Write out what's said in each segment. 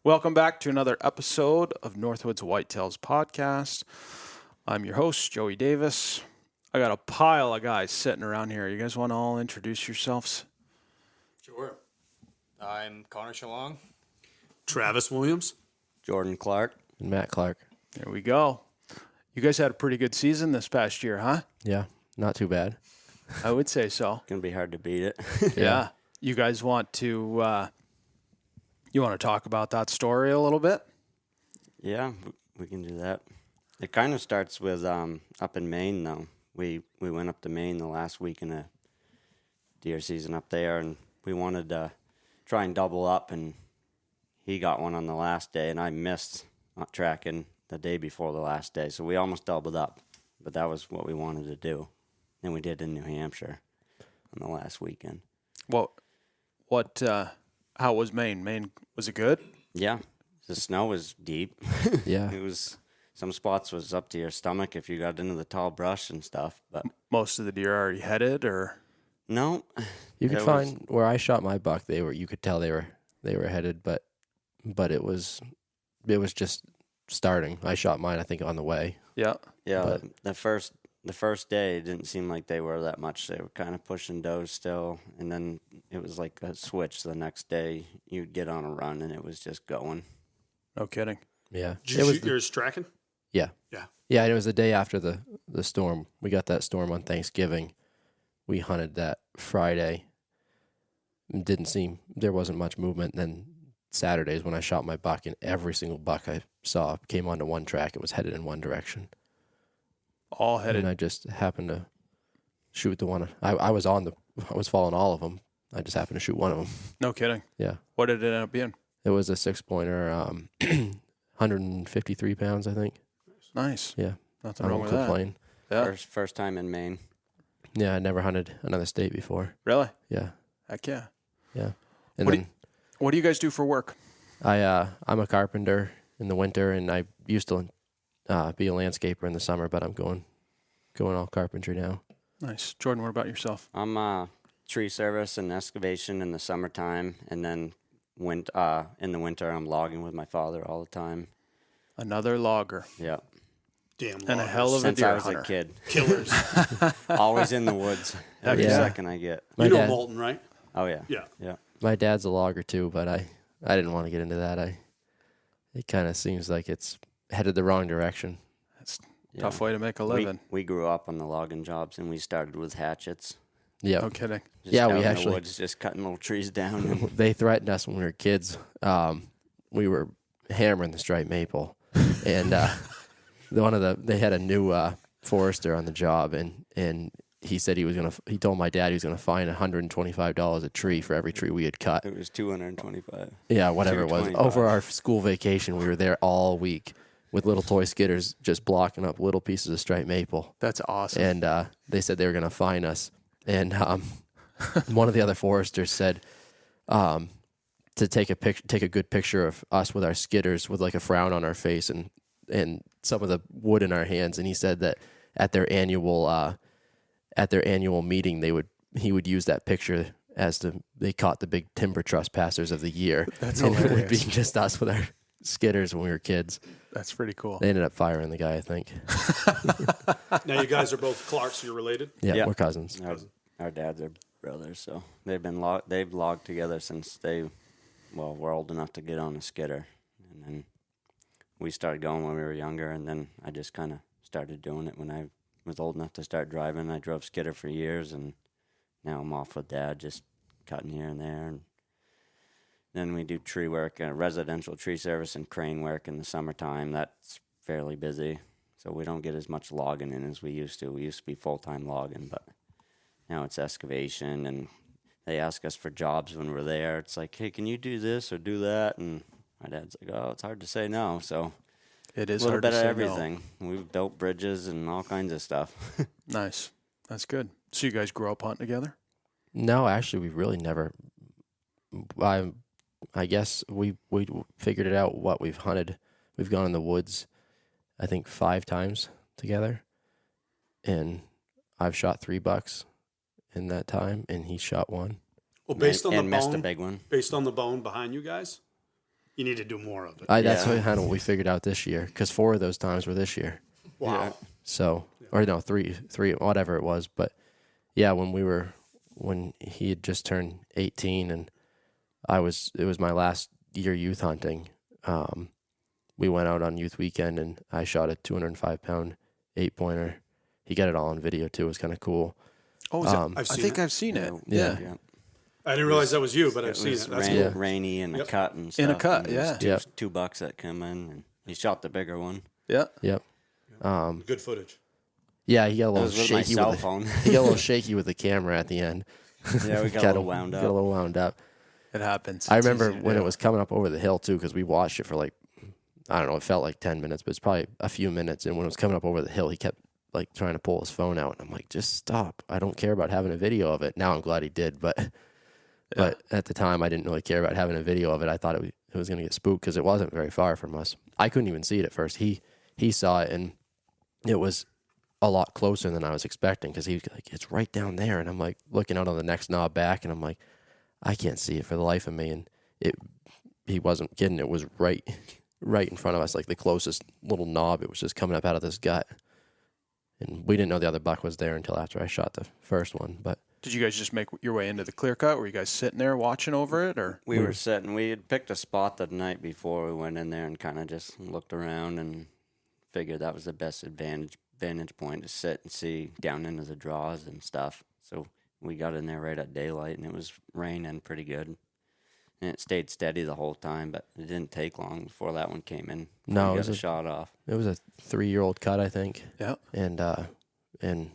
Welcome back to another episode of Northwoods Whitetails podcast. I'm your host, Joey Davis. I got a pile of guys sitting around here. You guys want to all introduce yourselves? Sure. I'm Connor Shalong. Travis Williams. Jordan Clark. And Matt Clark. There we go. You guys had a pretty good season this past year, huh? Yeah, not too bad. I would say so. Gonna be hard to beat it. Yeah. You guys want to talk about that story a little bit? Yeah, we can do that. It kind of starts with up in Maine, though. We went up to Maine the last week in the deer season up there, and we wanted to try and double up, and he got one on the last day, and I missed not tracking the day before the last day, so we almost doubled up, but that was what we wanted to do, and we did in New Hampshire on the last weekend. How was Maine? Maine, was it good? Yeah, the snow was deep. Yeah. It was, some spots was up to your stomach if you got into the tall brush and stuff, but Most of the deer already headed, or? no. You could It find where I shot my buck. You could tell they were headed, but it was just starting. I shot mine, I think, on the way. Yeah. Yeah, the first day it didn't seem like they were that much. They were kind of pushing does still, and then it was like a switch. The next day you'd get on a run, and it was just going. No kidding. Yeah. Did you shoot yours tracking? Yeah. Yeah. Yeah, and it was the day after the storm. We got that storm on Thanksgiving. We hunted that Friday. There wasn't much movement. And then Saturdays when I shot my buck, and every single buck I saw came onto one track. It was headed in one direction. All headed. And I just happened to shoot the one. I was following all of them. I just happened to shoot one of them. No kidding. Yeah. What did it end up being? It was a 6-pointer, 153 pounds, I think. Nice. Yeah. Nothing I wrong won't with that. complain. Yeah. First time in Maine. Yeah, I never hunted another state before. Really? Yeah. Heck yeah. Yeah. And What do you guys do for work? I'm a carpenter in the winter, and I used to be a landscaper in the summer, but I'm going all carpentry now. Nice. Jordan, what about yourself? I'm tree service and excavation in the summertime, and then in the winter I'm logging with my father all the time. Another logger. Yep. Damn. And a loggers. hell of a Since deer I was hunter. a kid. Killers. Always in the woods. Every Yeah. second I get. My You know dad- Bolton, right? Oh, yeah. Yeah. Yeah. My dad's a logger too, but I didn't want to get into that. It kind of seems like it's headed the wrong direction. That's Yeah. tough way to make a living. We grew up on the logging jobs, and we started with hatchets. Yeah. No kidding. Just Yeah, out we in the actually- woods, just cutting little trees down. And They threatened us when we were kids. We were hammering the striped maple, and they had a new forester on the job, and he said he told my dad he was gonna fine $125 a tree for every tree we had cut. it was 225. Yeah, whatever it was. 225. Over our school vacation, we were there all week with little toy skidders just blocking up little pieces of striped maple. That's awesome. And they said they were going to fine us. And one of the other foresters said to take a good picture of us with our skidders with like a frown on our face and some of the wood in our hands. And he said that at their annual meeting, he would use that picture as they caught the big timber trespassers of the year. That's and it would be hilarious. just us with our skidders when we were kids. That's pretty cool. They ended up firing the guy, I think. Now you guys are both Clarks. You're related. Yeah, Yeah. we're cousins. Our dads are brothers, so they've logged together since we're old enough to get on a skidder. And then we started going when we were younger, and then I just kind of started doing it when I was old enough to start driving. I drove skidder for years, and now I'm off with Dad, just cutting here and there. And then we do tree work, residential tree service and crane work in the summertime. That's fairly busy, so we don't get as much logging in as we used to. We used to be full-time logging, but now it's excavation, and they ask us for jobs when we're there. It's like, hey, can you do this or do that? And my dad's like, oh, it's hard to say no, so It a is little hard bit to of say everything. We've built bridges and all kinds of stuff. no. Nice. That's good. So you guys grew up hunting together? No, actually, we really never. I guess we figured it out what we've hunted. We've gone in the woods, I think 5 times together, and I've shot 3 bucks in that time, and he shot 1. Well, based on and the missed a bone, big one. based on the bone behind you guys, You need to do more of it. That's Yeah. kind of what we figured out this year, because 4 of those times were this year. Wow. So, or no, three, whatever it was. But yeah, when he had just turned 18 and it was my last year youth hunting. We went out on youth weekend and I shot a 205-pound 8-pointer. He got it all on video too. It was kind of cool. Oh, I think I've seen it. Yeah. I didn't realize that was you, but I've seen it. That's cool. Rainy and a cut and stuff. In a cut, and yeah. there's two bucks that come in, and he shot the bigger one. Yeah. Yep. Good footage. Yeah, he got a It little was with my shaky cell with phone. he got a little shaky with the camera at the end. Yeah, we got a little wound Got a up. little wound up. It happens. I It's remember easy to when do. it was coming up over the hill too, because we watched it for like, I don't know, it felt like 10 minutes, but it's probably a few minutes. And when it was coming up over the hill, he kept like trying to pull his phone out, and I'm like, just stop. I don't care about having a video of it. Now I'm glad he did, but at the time I didn't really care about having a video of it. I thought it was going to get spooked because it wasn't very far from us. I couldn't even see it at first. He saw it, and it was a lot closer than I was expecting, because he was like, it's right down there. And I'm like looking out on the next knob back, and I'm like, I can't see it for the life of me. And he wasn't kidding. It was right in front of us, like the closest little knob. It was just coming up out of this gut. And we didn't know the other buck was there until after I shot the first one. But Did you guys just make your way into the clear cut? Were you guys sitting there watching over it, or? We were sitting. We had picked a spot the night before we went in there and kind of just looked around and figured that was the best vantage point to sit and see down into the draws and stuff. So we got in there right at daylight, and it was raining pretty good. And it stayed steady the whole time, but it didn't take long before that one came in. No, we it got was a shot off. it was a 3-year-old cut, I think. Yeah. And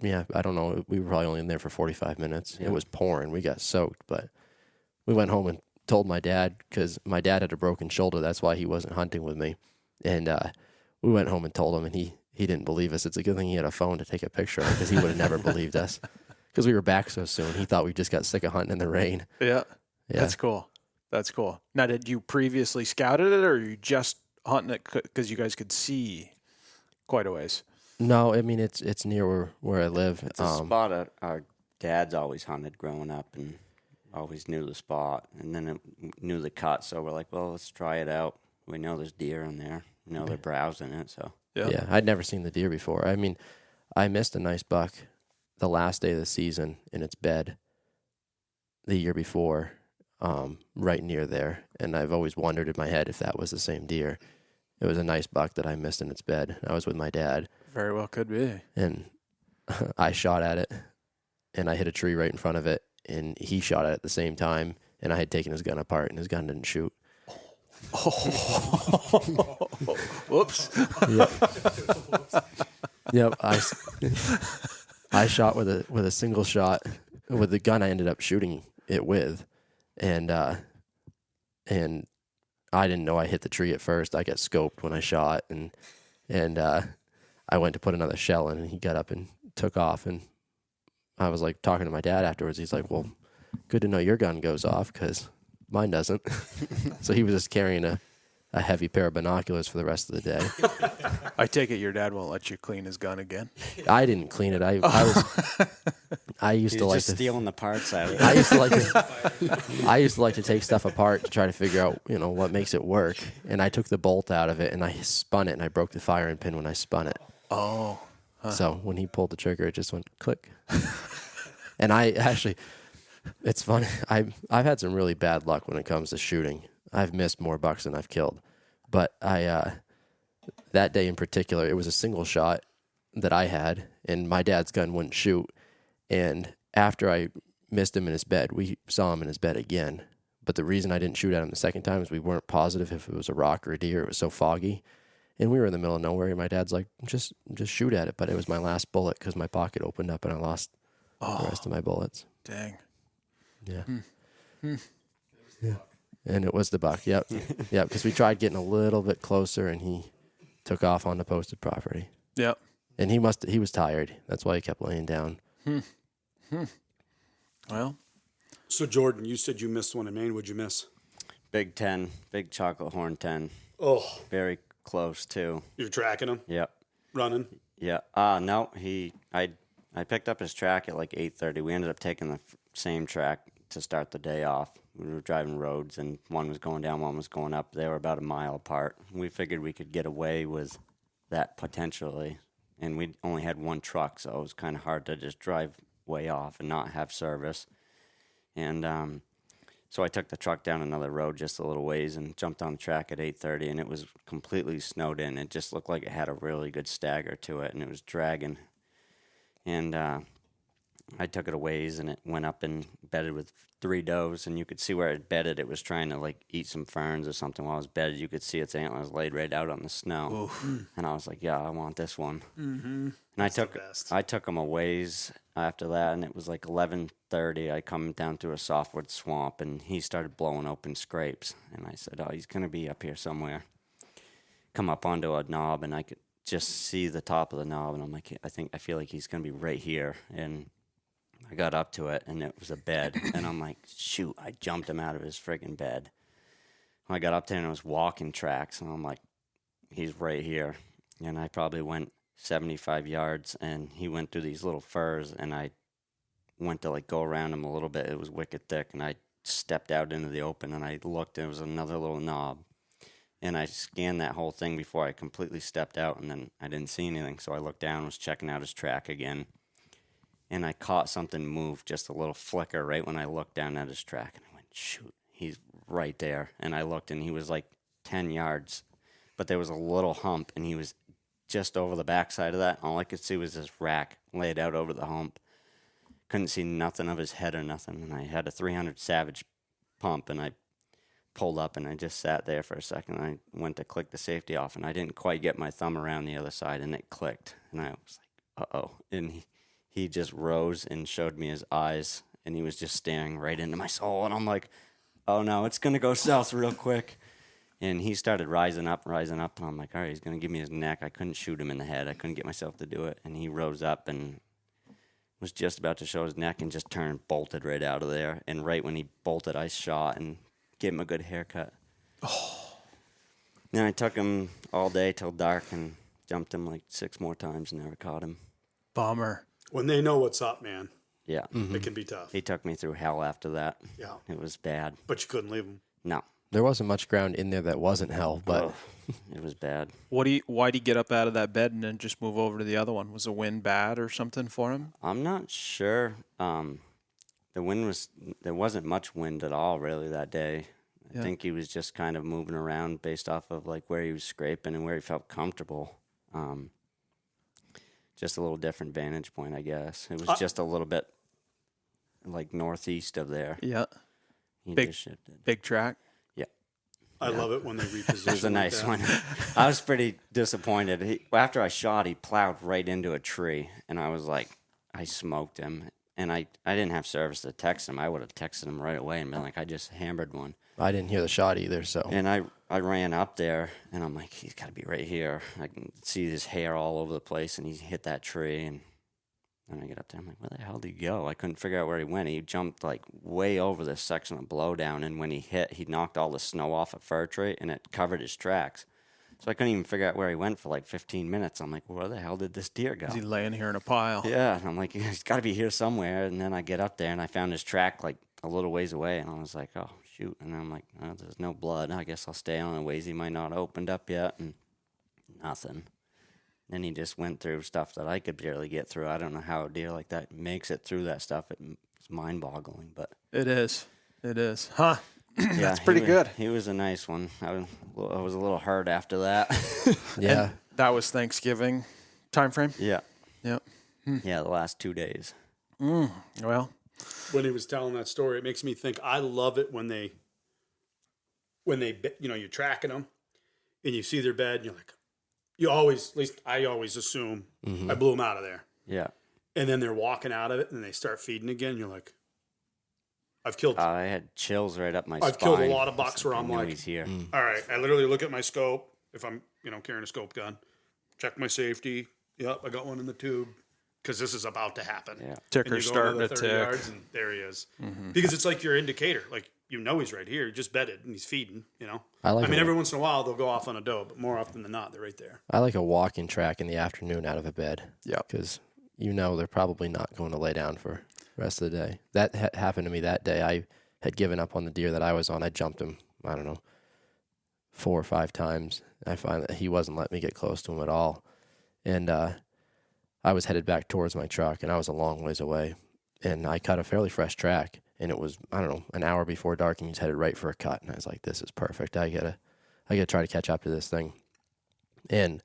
yeah, I don't know. We were probably only in there for 45 minutes. Yeah. It was pouring. We got soaked, but we went home and told my dad, because my dad had a broken shoulder. That's why he wasn't hunting with me. And we went home and told him, and he didn't believe us. It's a good thing he had a phone to take a picture of it, because he would have never believed us, because we were back so soon. He thought we just got sick of hunting in the rain. Yeah. Yeah. That's cool. That's cool. Now, did you previously scouted it, or are you just hunting it because you guys could see quite a ways? No, I mean, it's near where I live. It's a spot our dads always hunted growing up and always knew the spot. And then it knew the cut, so we're like, well, let's try it out. We know there's deer in there. We know they're browsing it, so. Yeah, I'd never seen the deer before. I mean, I missed a nice buck the last day of the season in its bed the year before, right near there. And I've always wondered in my head if that was the same deer. It was a nice buck that I missed in its bed. I was with my dad, Very well could be. and I shot at it, and I hit a tree right in front of it, and he shot at it at the same time, and I had taken his gun apart, and his gun didn't shoot. Whoops. Yep. I shot with a single shot with the gun I ended up shooting it with, and I didn't know I hit the tree at first. I got scoped when I shot, and I went to put another shell in, and he got up and took off. And I was like talking to my dad afterwards. He's like, "Well, good to know your gun goes off, because mine doesn't." So he was just carrying a heavy pair of binoculars for the rest of the day. I take it your dad won't let you clean his gun again. I didn't clean it. I used He's to like just to stealing the parts out of it. I used to like to take stuff apart to try to figure out, what makes it work. And I took the bolt out of it, and I spun it, and I broke the firing pin when I spun it. Oh. So when he pulled the trigger, it just went click. And I actually, it's funny. I've had some really bad luck when it comes to shooting. I've missed more bucks than I've killed. But that day in particular, it was a single shot that I had, and my dad's gun wouldn't shoot. And after I missed him in his bed, we saw him in his bed again. But the reason I didn't shoot at him the second time is we weren't positive if it was a rock or a deer. It was so foggy. And we were in the middle of nowhere, and my dad's like, just shoot at it. But it was my last bullet, because my pocket opened up and I lost the rest of my bullets. Dang. Yeah. Yeah. And it was the buck. Yep. Yep. Because we tried getting a little bit closer, and he took off on the posted property. Yep. And he was tired. That's why he kept laying down. Well, So, Jordan, you said you missed one in Maine. What'd you miss? Big 10, big chocolate horn 10. Oh, Very close, too. you're tracking him, Yep. running. Yeah. No, I picked up his track at like 8:30. We ended up taking the same track to start the day off. we were driving roads, and one was going down, one was going up. They were about a mile apart. We figured we could get away with that potentially, and we only had one truck, so it was kind of hard to just drive way off and not have service. And so I took the truck down another road just a little ways and jumped on the track at 8:30, and it was completely snowed in. It just looked like it had a really good stagger to it, and it was dragging. And I took it a ways, and it went up and bedded with 3 does, and you could see where it bedded. It was trying to, like, eat some ferns or something while it was bedded. You could see its antlers laid right out on the snow. And I was like, yeah, I want this one. Mm-hmm. And I took them a ways after that, and it was like 11:30. I come down through a softwood swamp, and he started blowing open scrapes. And I said, oh, he's going to be up here somewhere. Come up onto a knob, and I could just see the top of the knob, and I'm like, I feel like he's going to be right here. And I got up to it, and it was a bed, and I'm like, shoot, I jumped him out of his friggin' bed. When I got up there, and it was walking tracks, and I'm like, he's right here. And I probably went 75 yards, and he went through these little firs, and I went to, like, go around him a little bit. It was wicked thick, and I stepped out into the open, and I looked, and it was another little knob. And I scanned that whole thing before I completely stepped out, and then I didn't see anything. So I looked down, was checking out his track again, and I caught something move, just a little flicker right when I looked down at his track. And I went, shoot, he's right there. And I looked, and he was like 10 yards, but there was a little hump, and he was just over the backside of that. All I could see was this rack laid out over the hump. Couldn't see nothing of his head or nothing. And I had a 300 Savage pump, and I pulled up, and I just sat there for a second. I went to click the safety off, and I didn't quite get my thumb around the other side, and it clicked. And I was like, uh-oh. And he just rose and showed me his eyes, and he was just staring right into my soul. And I'm like, oh, no, it's going to go south real quick. And he started rising up, and I'm like, all right, he's going to give me his neck. I couldn't shoot him in the head. I couldn't get myself to do it. And he rose up and was just about to show his neck and just turned, bolted right out of there. And right when he bolted, I shot and gave him a good haircut. Oh. Then I took him all day till dark and jumped him like 6 more times and never caught him. Bummer. When they know what's up, man, Yeah. it can be tough. He took me through hell after that. Yeah. It was bad. But you couldn't leave them. No. There wasn't much ground in there that wasn't hell, but It was bad. Why'd he get up out of that bed and then just move over to the other one? Was the wind bad or something for him? I'm not sure. There wasn't much wind at all really that day. I think he was just kind of moving around based off of like where he was scraping and where he felt comfortable. Just a little different vantage point, I guess. It was just a little bit like northeast of there. Yeah. He Big- just shifted. Big track. Yeah. I love it when they reposition. It was a nice that. one. I was pretty disappointed. After I shot, he plowed right into a tree, and I was like, I smoked him. And I didn't have service to text him. I would have texted him right away and been like, I just hammered one. I didn't hear the shot either. So And I ran up there, and I'm like, he's got to be right here. I can see his hair all over the place, and he hit that tree. And then I get up there, I'm like, where the hell did he go? I couldn't figure out where he went. He jumped like way over this section of blowdown, and when he hit, he knocked all the snow off a fir tree, and it covered his tracks. So I couldn't even figure out where he went for like 15 minutes. I'm like, where the hell did this deer go? Is he laying here in a pile? Yeah, and I'm like, he's got to be here somewhere. And then I get up there, and I found his track like a little ways away, and I was like, oh, shoot. And I'm like, oh, there's no blood. I guess I'll stay on a ways. He might not have opened up yet, and nothing. Then he just went through stuff that I could barely get through. I don't know how a deer like that makes it through that stuff. It's mind-boggling, but It is. It is. Huh? yeah, That's pretty good. He was a nice one. I was a little hurt after that. yeah, And that was Thanksgiving time frame? Yeah, Yep. yeah, the last 2 days. Well, When he was telling that story, it makes me think. I love it when they, you're tracking them, and you see their bed, and you're like, at least I always assume I blew them out of there, Yeah. and then they're walking out of it, and they start feeding again. You're like, I've killed. I had chills right up my spine. I've killed a lot of bucks where I I'm knew like, he's here. all right. I literally look at my scope if I'm, carrying a scope gun, check my safety. Yep, I got one in the tube because this is about to happen. Yeah. And ticker's you go starting another to 30 tick. yards, and there he is. Because it's like your indicator. Like, he's right here. He just bedded, and he's feeding, I like. every once in a while, they'll go off on a doe, but more often than not, they're right there. I like a walking track in the afternoon out of a bed. Yeah. because they're probably not going to lay down for the rest of the day. That happened to me that day. I had given up on the deer that I was on. I jumped him, I don't know, 4 or 5 times. I find that he wasn't letting me get close to him at all. And I was headed back towards my truck, and I was a long ways away. And I cut a fairly fresh track, and it was, I don't know, an hour before dark, and he's headed right for a cut. And I was like, this is perfect. I gotta try to catch up to this thing. And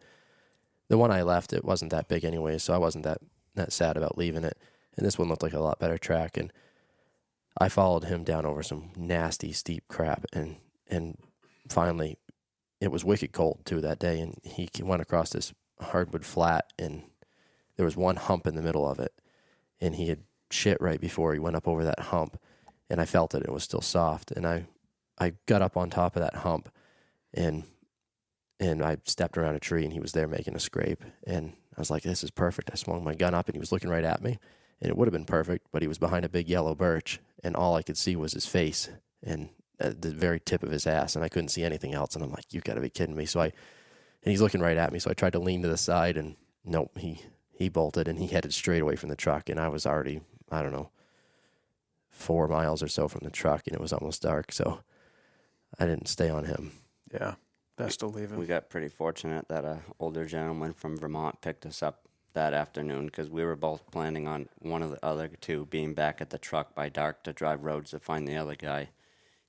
the one I left, it wasn't that big anyway, so I wasn't that sad about leaving it. And this one looked like a lot better track. And I followed him down over some nasty, steep crap. And finally, it was wicked cold, too, that day. And he went across this hardwood flat, and there was one hump in the middle of it. And he had shit right before he went up over that hump. And I felt it. It was still soft. And I got up on top of that hump, and I stepped around a tree, and he was there making a scrape. And I was like, this is perfect. I swung my gun up, and he was looking right at me. And it would have been perfect, but he was behind a big yellow birch, and all I could see was his face and the very tip of his ass, and I couldn't see anything else. And I'm like, you got to be kidding me. And he's looking right at me, so I tried to lean to the side, and nope, he bolted, and he headed straight away from the truck. And I was already, I don't know, 4 miles or so from the truck, and it was almost dark, so I didn't stay on him. Yeah, best to leave him. We got pretty fortunate that a older gentleman from Vermont picked us up that afternoon, because we were both planning on one of the other two being back at the truck by dark to drive roads to find the other guy.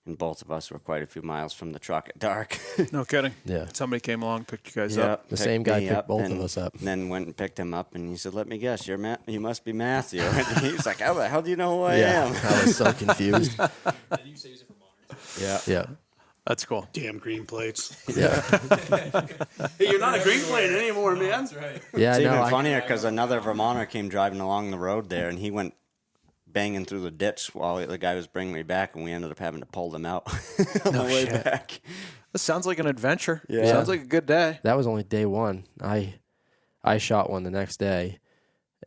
And both of us were quite a few miles from the truck at dark. No kidding. Yeah. Somebody came along, picked you guys up. The same guy picked both of us up. And then went and picked him up, and he said, let me guess, you must be Matthew. And he's like, how the hell do you know who I am? I was so confused. Did you say he's from Vermont? Yeah. Yeah. That's cool. Damn green plates. Yeah. Hey, you're not a green plate anymore, man. That's right. Yeah, It's no, even I- funnier because another Vermonter came driving along the road there, and he went banging through the ditch while the guy was bringing me back, and we ended up having to pull them out on the way back. This sounds like an adventure. Yeah. Sounds like a good day. that was only day one. I shot one the next day,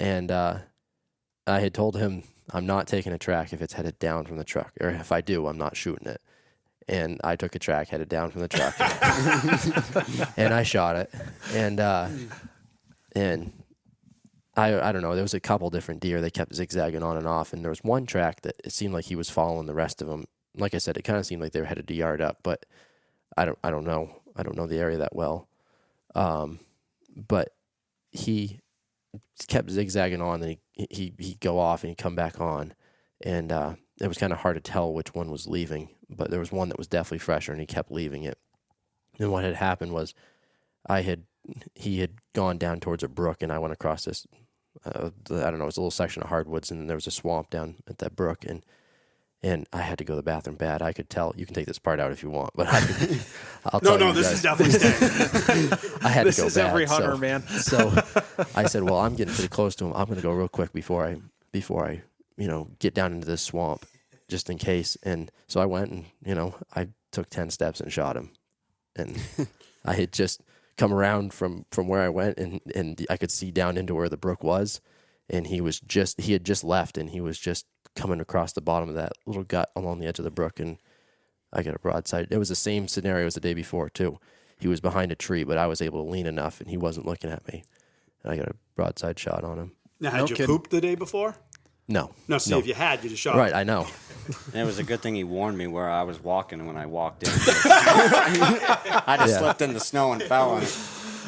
and I had told him I'm not taking a track if it's headed down from the truck, or if I do, I'm not shooting it. And I took a track headed down from the truck, and I shot it, and I don't know. There was a couple different deer. They kept zigzagging on and off, and there was one track that it seemed like he was following the rest of them. Like I said, it kind of seemed like they were headed a yard up, but I don't know. I don't know the area that well. But he kept zigzagging on, and he'd go off and he'd come back on, and it was kind of hard to tell which one was leaving. But there was one that was definitely fresher, and he kept leaving it. And what had happened was, he had gone down towards a brook, and I went across this. I don't know. It was a little section of hardwoods, and there was a swamp down at that brook, and I had to go to the bathroom bad. I could tell. You can take this part out if you want, but I'll tell you This guys. is definitely staying. I had This to go is bad, every hunter, so, man. So I said, well, I'm getting pretty close to him. I'm going to go real quick before I get down into this swamp, just in case. And so I went, and I took 10 steps and shot him. And I had just come around from where I went, and I could see down into where the brook was, and he had just left, and he was just coming across the bottom of that little gut along the edge of the brook, and I got a broadside. It was the same scenario as the day before too. He was behind a tree, but I was able to lean enough, and he wasn't looking at me, and I got a broadside shot on him. Now, No had you kidding. pooped the day before? No. No, see, if you had, you'd have shot. Right, I know. And it was a good thing he warned me where I was walking when I walked in. I just slipped in the snow and fell on it.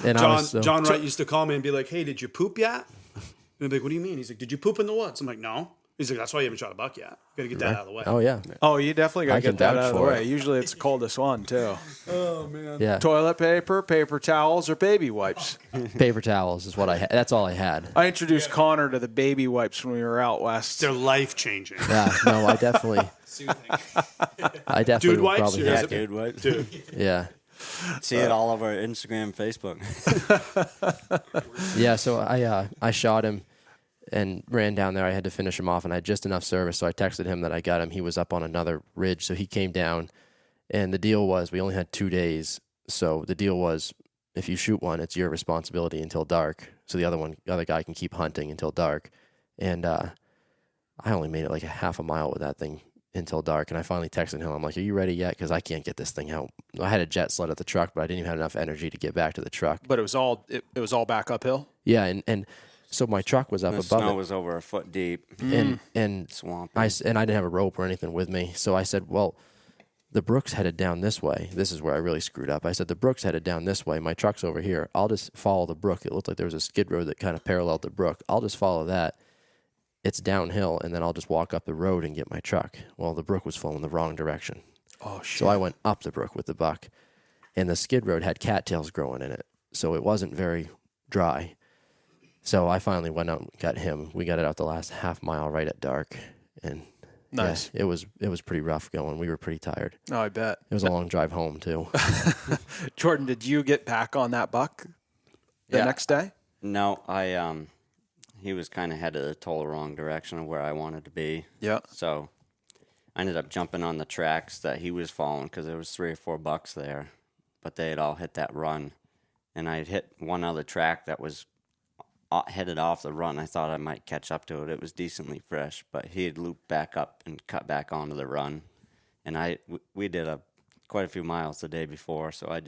And I was John Wright used to call me and be like, hey, did you poop yet? And I'd be like, what do you mean? He's like, did you poop in the woods? I'm like, no. He's like, that's why you haven't shot a buck yet. Got to get that out of the way. Oh yeah, Oh, you definitely got I to get can that vouch out of the for way. it. Usually it's the coldest one, too. Oh, man. yeah. Toilet paper, paper towels, or baby wipes. Paper towels is what I had. That's all I had. I introduced Connor to the baby wipes when we were out west. They're life-changing. Yeah, no, I definitely Soothing. Dude would wipes? probably Or have. is Yeah, dude, what? Dude. Yeah, See it all over Instagram, Facebook. yeah. So I shot him and ran down there. I had to finish him off, and I had just enough service, so I texted him that I got him. He was up on another ridge, so he came down, and the deal was we only had 2 days. So the deal was, if you shoot one, it's your responsibility until dark. So the other guy can keep hunting until dark. And I only made it like a half a mile with that thing until dark. And I finally texted him. I'm like, are you ready yet? Because I can't get this thing out. I had a jet sled at the truck, but I didn't even have enough energy to get back to the truck. But it was all back uphill. Yeah, and So my truck was up The above snow it. was over a foot deep. And Swamp. I didn't have a rope or anything with me. So I said, well, the brook's headed down this way. This is where I really screwed up. I said, the brook's headed down this way. My truck's over here. I'll just follow the brook. It looked like there was a skid road that kind of paralleled the brook. I'll just follow that. It's downhill, and then I'll just walk up the road and get my truck. Well, the brook was flowing the wrong direction. Oh, shit. So I went up the brook with the buck, and the skid road had cattails growing in it. So it wasn't very dry. So I finally went out and got him. We got it out the last half mile right at dark, and Nice. yeah, it was pretty rough going. We were pretty tired. Oh, I bet. It was a long drive home too. Jordan, did you get back on that buck the Yeah. next day? No, he was kind of headed the total wrong direction of where I wanted to be. Yeah. So I ended up jumping on the tracks that he was following because there was 3 or 4 bucks there, but they had all hit that run, and I had hit one other track that was headed off the run. I thought I might catch up to it. It was decently fresh, but he had looped back up and cut back onto the run, and we did quite a few miles the day before, so I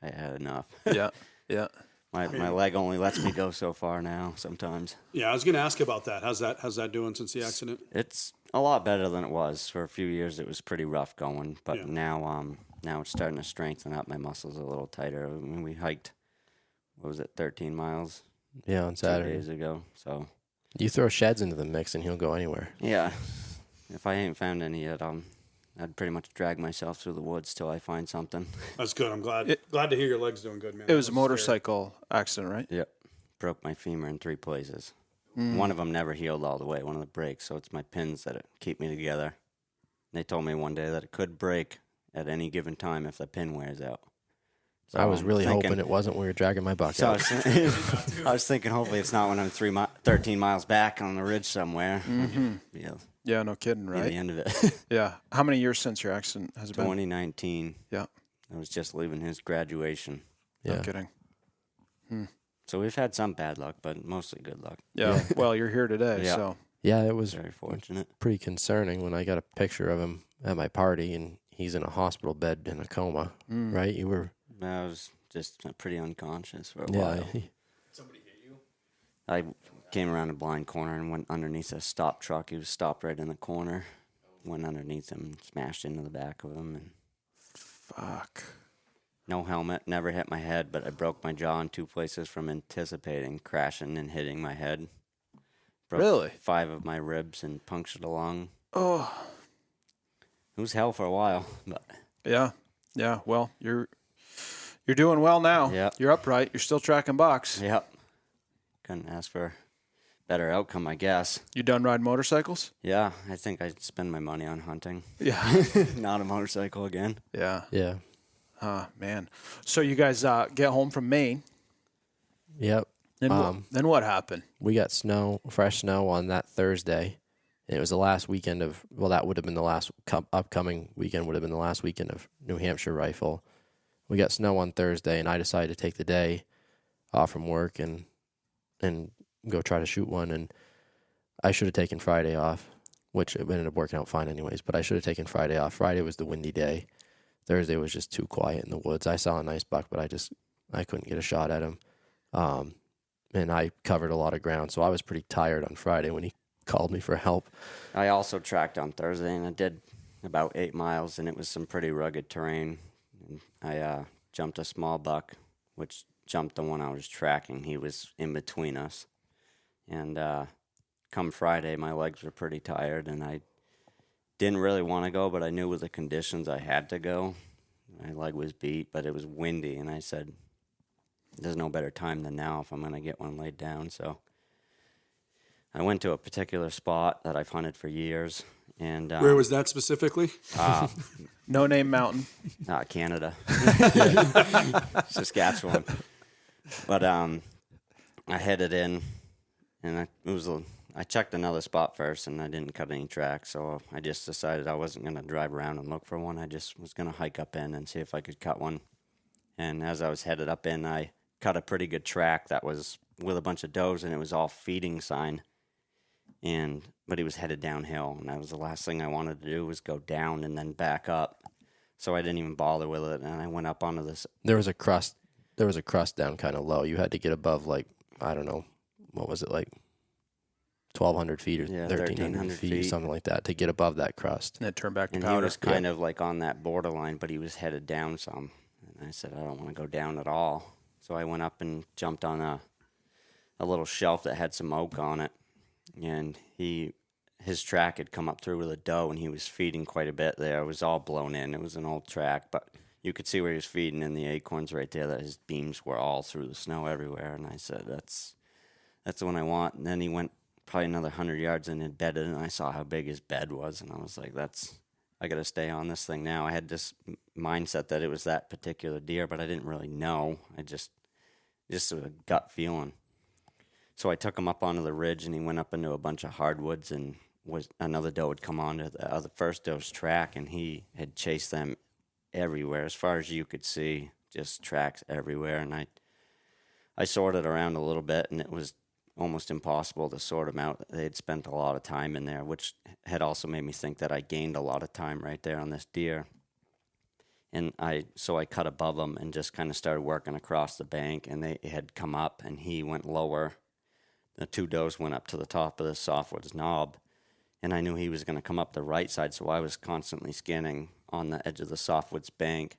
had enough. Yeah. Yeah. My leg only lets me go so far now sometimes. Yeah, I was going to ask about that. How's that doing since the accident? It's a lot better than it was. For a few years, it was pretty rough going, but Yeah. now it's starting to strengthen up. My muscles are a little tighter. I mean, we hiked, 13 miles Yeah, on 2 Saturday. days ago. So You throw sheds into the mix and he'll go anywhere. yeah, if I ain't found any yet, I'd pretty much drag myself through the woods till I find something. That's good. I'm glad to hear your leg's doing good, man. It was a That's motorcycle accident, right? Yep, broke my femur in 3 places. One of them never healed all the way. One of the breaks, so it's my pins that keep me together. They told me one day that it could break at any given time if the pin wears out. So I was I'm really thinking- hoping it wasn't when we were dragging my buck So I out. was thinking, hopefully it's not when I'm 13 miles back on the ridge somewhere. Yeah, Yeah, no kidding, be right? the end of it. Yeah. How many years since your accident has it been? 2019. Yeah. I was just leaving his graduation. No Yeah. kidding. So we've had some bad luck, but mostly good luck. Yeah. Well, you're here today, Yeah. so Yeah, it was Very fortunate. pretty concerning when I got a picture of him at my party and he's in a hospital bed in a coma, right? You were, I was just pretty unconscious for a yeah. while. Somebody hit you? I came around a blind corner and went underneath a stop truck. He was stopped right in the corner. Went underneath him, smashed into the back of him, and fuck. no helmet. Never hit my head, but I broke my jaw in 2 places from anticipating crashing and hitting my head. Broke Really? 5 of my ribs and punctured a lung. Oh. It was hell for a while, but Yeah. Yeah. Well, you're doing well now. Yeah. You're upright. You're still tracking bucks. yep. Couldn't ask for a better outcome, I guess. You done riding motorcycles? Yeah, I think I'd spend my money on hunting. Yeah. Not a motorcycle again. Yeah. Yeah. Man. So you guys get home from Maine. Yep. Then what happened? We got fresh snow on that Thursday. And it was the last weekend of, well, that would have been the last upcoming weekend would have been the last weekend of New Hampshire rifle. We got snow on Thursday, and I decided to take the day off from work and go try to shoot one. And I should have taken Friday off, which it ended up working out fine anyways, but I should have taken Friday off. Friday was the windy day. Thursday was just too quiet in the woods. I saw a nice buck, but I couldn't get a shot at him. And I covered a lot of ground, so I was pretty tired on Friday when he called me for help. I also tracked on Thursday, and I did about 8 miles, and it was some pretty rugged terrain. I jumped a small buck, which jumped the one I was tracking. He was in between us. And come Friday, my legs were pretty tired, and I didn't really want to go, but I knew with the conditions I had to go. My leg was beat, but it was windy, and I said, there's no better time than now if I'm going to get one laid down. So I went to a particular spot that I've hunted for years. And Where was that specifically? No Name Mountain. Canada. Saskatchewan. But I headed in, and I checked another spot first, and I didn't cut any tracks, so I just decided I wasn't going to drive around and look for one. I just was going to hike up in and see if I could cut one. And as I was headed up in, I cut a pretty good track that was with a bunch of does, and it was all feeding sign. But he was headed downhill, and that was the last thing I wanted to do was go down and then back up. So I didn't even bother with it, and I went up onto this. There was a crust down kind of low. You had to get above, like, I don't know, what was it, like 1,200 feet or Yeah, 1,300 feet, something like that, to get above that crust. And then turn back to And powder. he was kind of like on that borderline, but he was headed down some. And I said, I don't want to go down at all. So I went up and jumped on a little shelf that had some oak on it. And his track had come up through with a doe, and he was feeding quite a bit there. It was all blown in. It was an old track, but you could see where he was feeding in the acorns right there, that his beams were all through the snow everywhere. And I said, that's the one I want. And then he went probably another 100 yards and had bedded, and I saw how big his bed was, and I was like, I got to stay on this thing now. I had this mindset that it was that particular deer, but I didn't really know. I just a gut feeling. So I took him up onto the ridge, and he went up into a bunch of hardwoods, and another doe had come onto the first doe's track, and he had chased them everywhere, as far as you could see, just tracks everywhere. And I sorted around a little bit, and it was almost impossible to sort them out. They had spent a lot of time in there, which had also made me think that I gained a lot of time right there on this deer. And so I cut above them and just kind of started working across the bank, and they had come up, and he went lower. The two does went up to the top of the softwoods knob, and I knew he was going to come up the right side, so I was constantly scanning on the edge of the softwoods bank,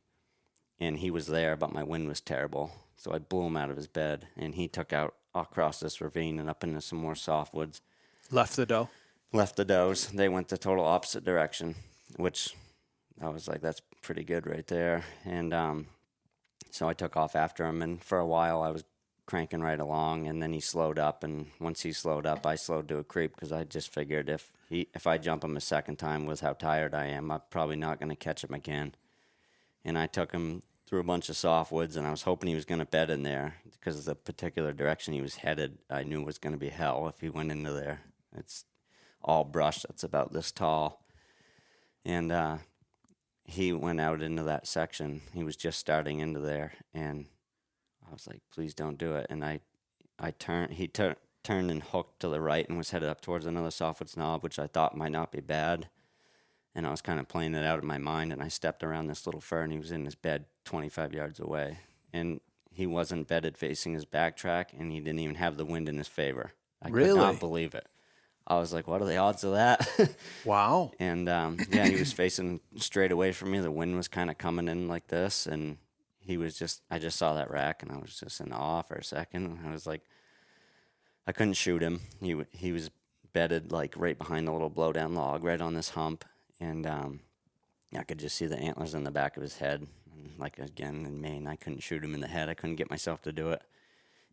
and he was there, but my wind was terrible. So I blew him out of his bed, and he took out across this ravine and up into some more softwoods. Left the doe. Left the does. They went the total opposite direction, which I was like, that's pretty good right there. And so I took off after him, and for a while I was cranking right along, and then he slowed up, and once he slowed up, I slowed to a creep, because I just figured if I jump him a second time with how tired I am, I'm probably not going to catch him again. And I took him through a bunch of softwoods, and I was hoping he was going to bed in there, because the particular direction he was headed I knew was going to be hell if he went into there. It's all brush that's about this tall. And he went out into that section. He was just starting into there, and I was like, please don't do it. And he turned and hooked to the right and was headed up towards another softwoods knob, which I thought might not be bad. And I was kind of playing it out in my mind, and I stepped around this little fir, and he was in his bed 25 yards away. And he wasn't bedded facing his backtrack, and he didn't even have the wind in his favor. I could not believe it. I was like, what are the odds of that? Wow. And, yeah, he was facing straight away from me. The wind was kind of coming in like this, and I just saw that rack, and I was just in awe for a second. I was like, I couldn't shoot him. He was bedded like right behind the little blowdown log, right on this hump. And I could just see the antlers in the back of his head. And like, again, in Maine, I couldn't shoot him in the head. I couldn't get myself to do it.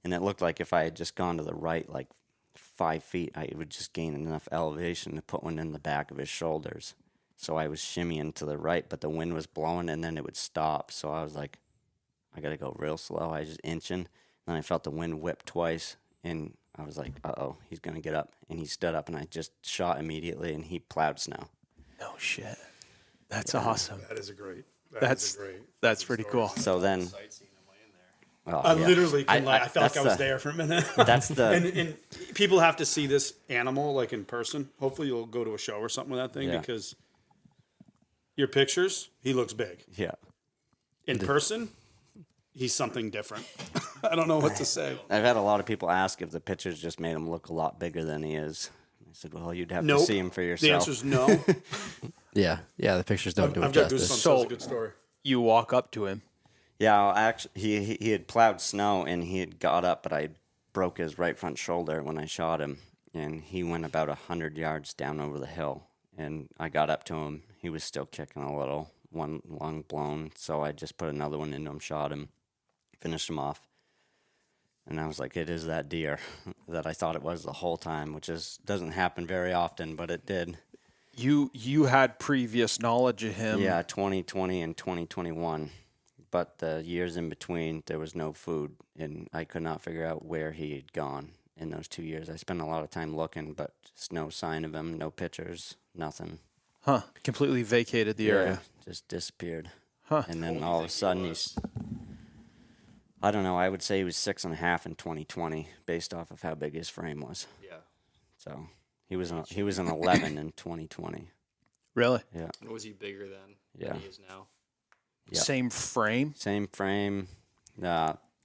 And it looked like if I had just gone to the right, like 5 feet, I would just gain enough elevation to put one in the back of his shoulders. So I was shimmying to the right, but the wind was blowing, and then it would stop. So I was like, I got to go real slow. I was just inching. Then I felt the wind whip twice, and I was like, uh-oh, he's going to get up. And he stood up, and I just shot immediately, and he plowed snow. No shit. That's awesome. That is a great. That's pretty cool. So then, I literally couldn't lie. I felt like I was the- there for a minute. That's the and people have to see this animal like in person. Hopefully, you'll go to a show or something with that thing, Yeah. because your pictures, he looks big. yeah. In person, he's something different. I don't know what to say. I've had a lot of people ask if the pictures just made him look a lot bigger than he is. I said, well, you'd have Nope. to see him for yourself. The answer's no. Yeah, the pictures don't do it I've got justice. goosebumps. So- That's a good story. You walk up to him. Yeah, well, actually, he had plowed snow, and he had got up, but I broke his right front shoulder when I shot him, and he went about 100 yards down over the hill. And I got up to him. He was still kicking a little, one lung blown, so I just put another one into him, shot him, finished him off. And I was like, it is that deer that I thought it was the whole time, which doesn't happen very often, but it did. You had previous knowledge of him. Yeah, 2020 and 2021. But the years in between, there was no food, and I could not figure out where he had gone in those 2 years. I spent a lot of time looking, but just no sign of him, no pictures, nothing. Huh. Completely vacated the area. Just disappeared. Huh. And then all of a sudden I don't know, I would say he was 6.5 in 2020, based off of how big his frame was. Yeah. So he was an 11 in 2020. Really? Yeah. Was he bigger then Yeah. than he is now? Yeah. Same frame? Same frame.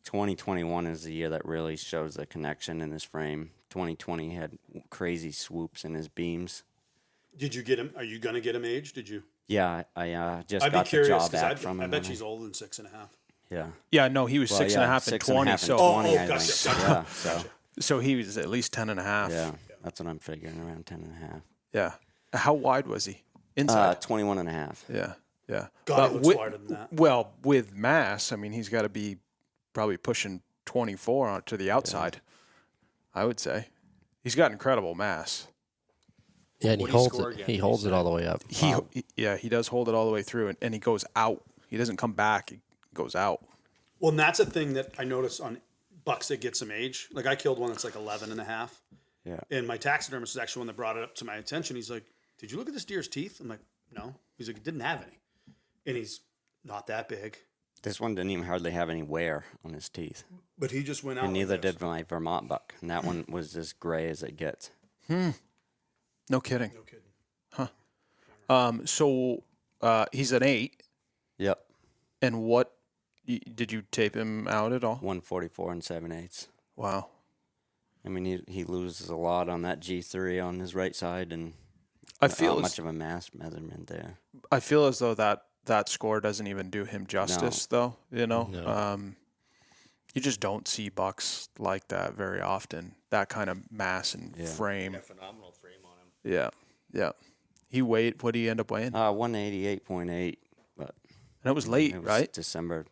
2021 is the year that really shows the connection in his frame. 2020 had crazy swoops in his beams. Did you get him? Are you going to get him aged? Did you? Yeah, I just I'd be got the curious jaw because back from him. I bet he's older than 6.5. Yeah. Yeah, no, he was Well, 6.5 and 20. 6.5 So, and 20, Oh, I gotcha, think. gotcha. Yeah, so he was at least 10 and a half. yeah, that's what I'm figuring, around 10 and a half. Yeah. How wide was he? Inside? 21 and a half. Yeah. Yeah. God, he looks wider than that. Well, with mass, I mean, he's got to be probably pushing 24 on to the outside, I would say. He's got incredible mass. Yeah, and What he do you holds score it. again? He You holds it said- all the way up. He does hold it all the way through, and he goes out. He doesn't come back. He goes out. Well, and that's a thing that I notice on bucks that get some age. Like I killed one that's like 11 and a half. Yeah. And my taxidermist was actually one that brought it up to my attention. He's like, "Did you look at this deer's teeth?" I'm like, "No." He's like, "It didn't have any." And he's not that big. This one didn't even hardly have any wear on his teeth. But he just went out. And like neither this. did my Vermont buck. And that one was as gray as it gets. No kidding. No kidding. So he's an 8. Yep. And what did you tape him out at all? 144 and 7/8. Wow. I mean, he loses a lot on that G3 on his right side, and I feel not as, much of a mass measurement there. I feel as though that score doesn't even do him justice, though. You know, No. You just don't see bucks like that very often. That kind of mass and frame. Yeah, phenomenal frame on him. Yeah, yeah. What did he end up weighing? 188.8, but And it was late, it was right? December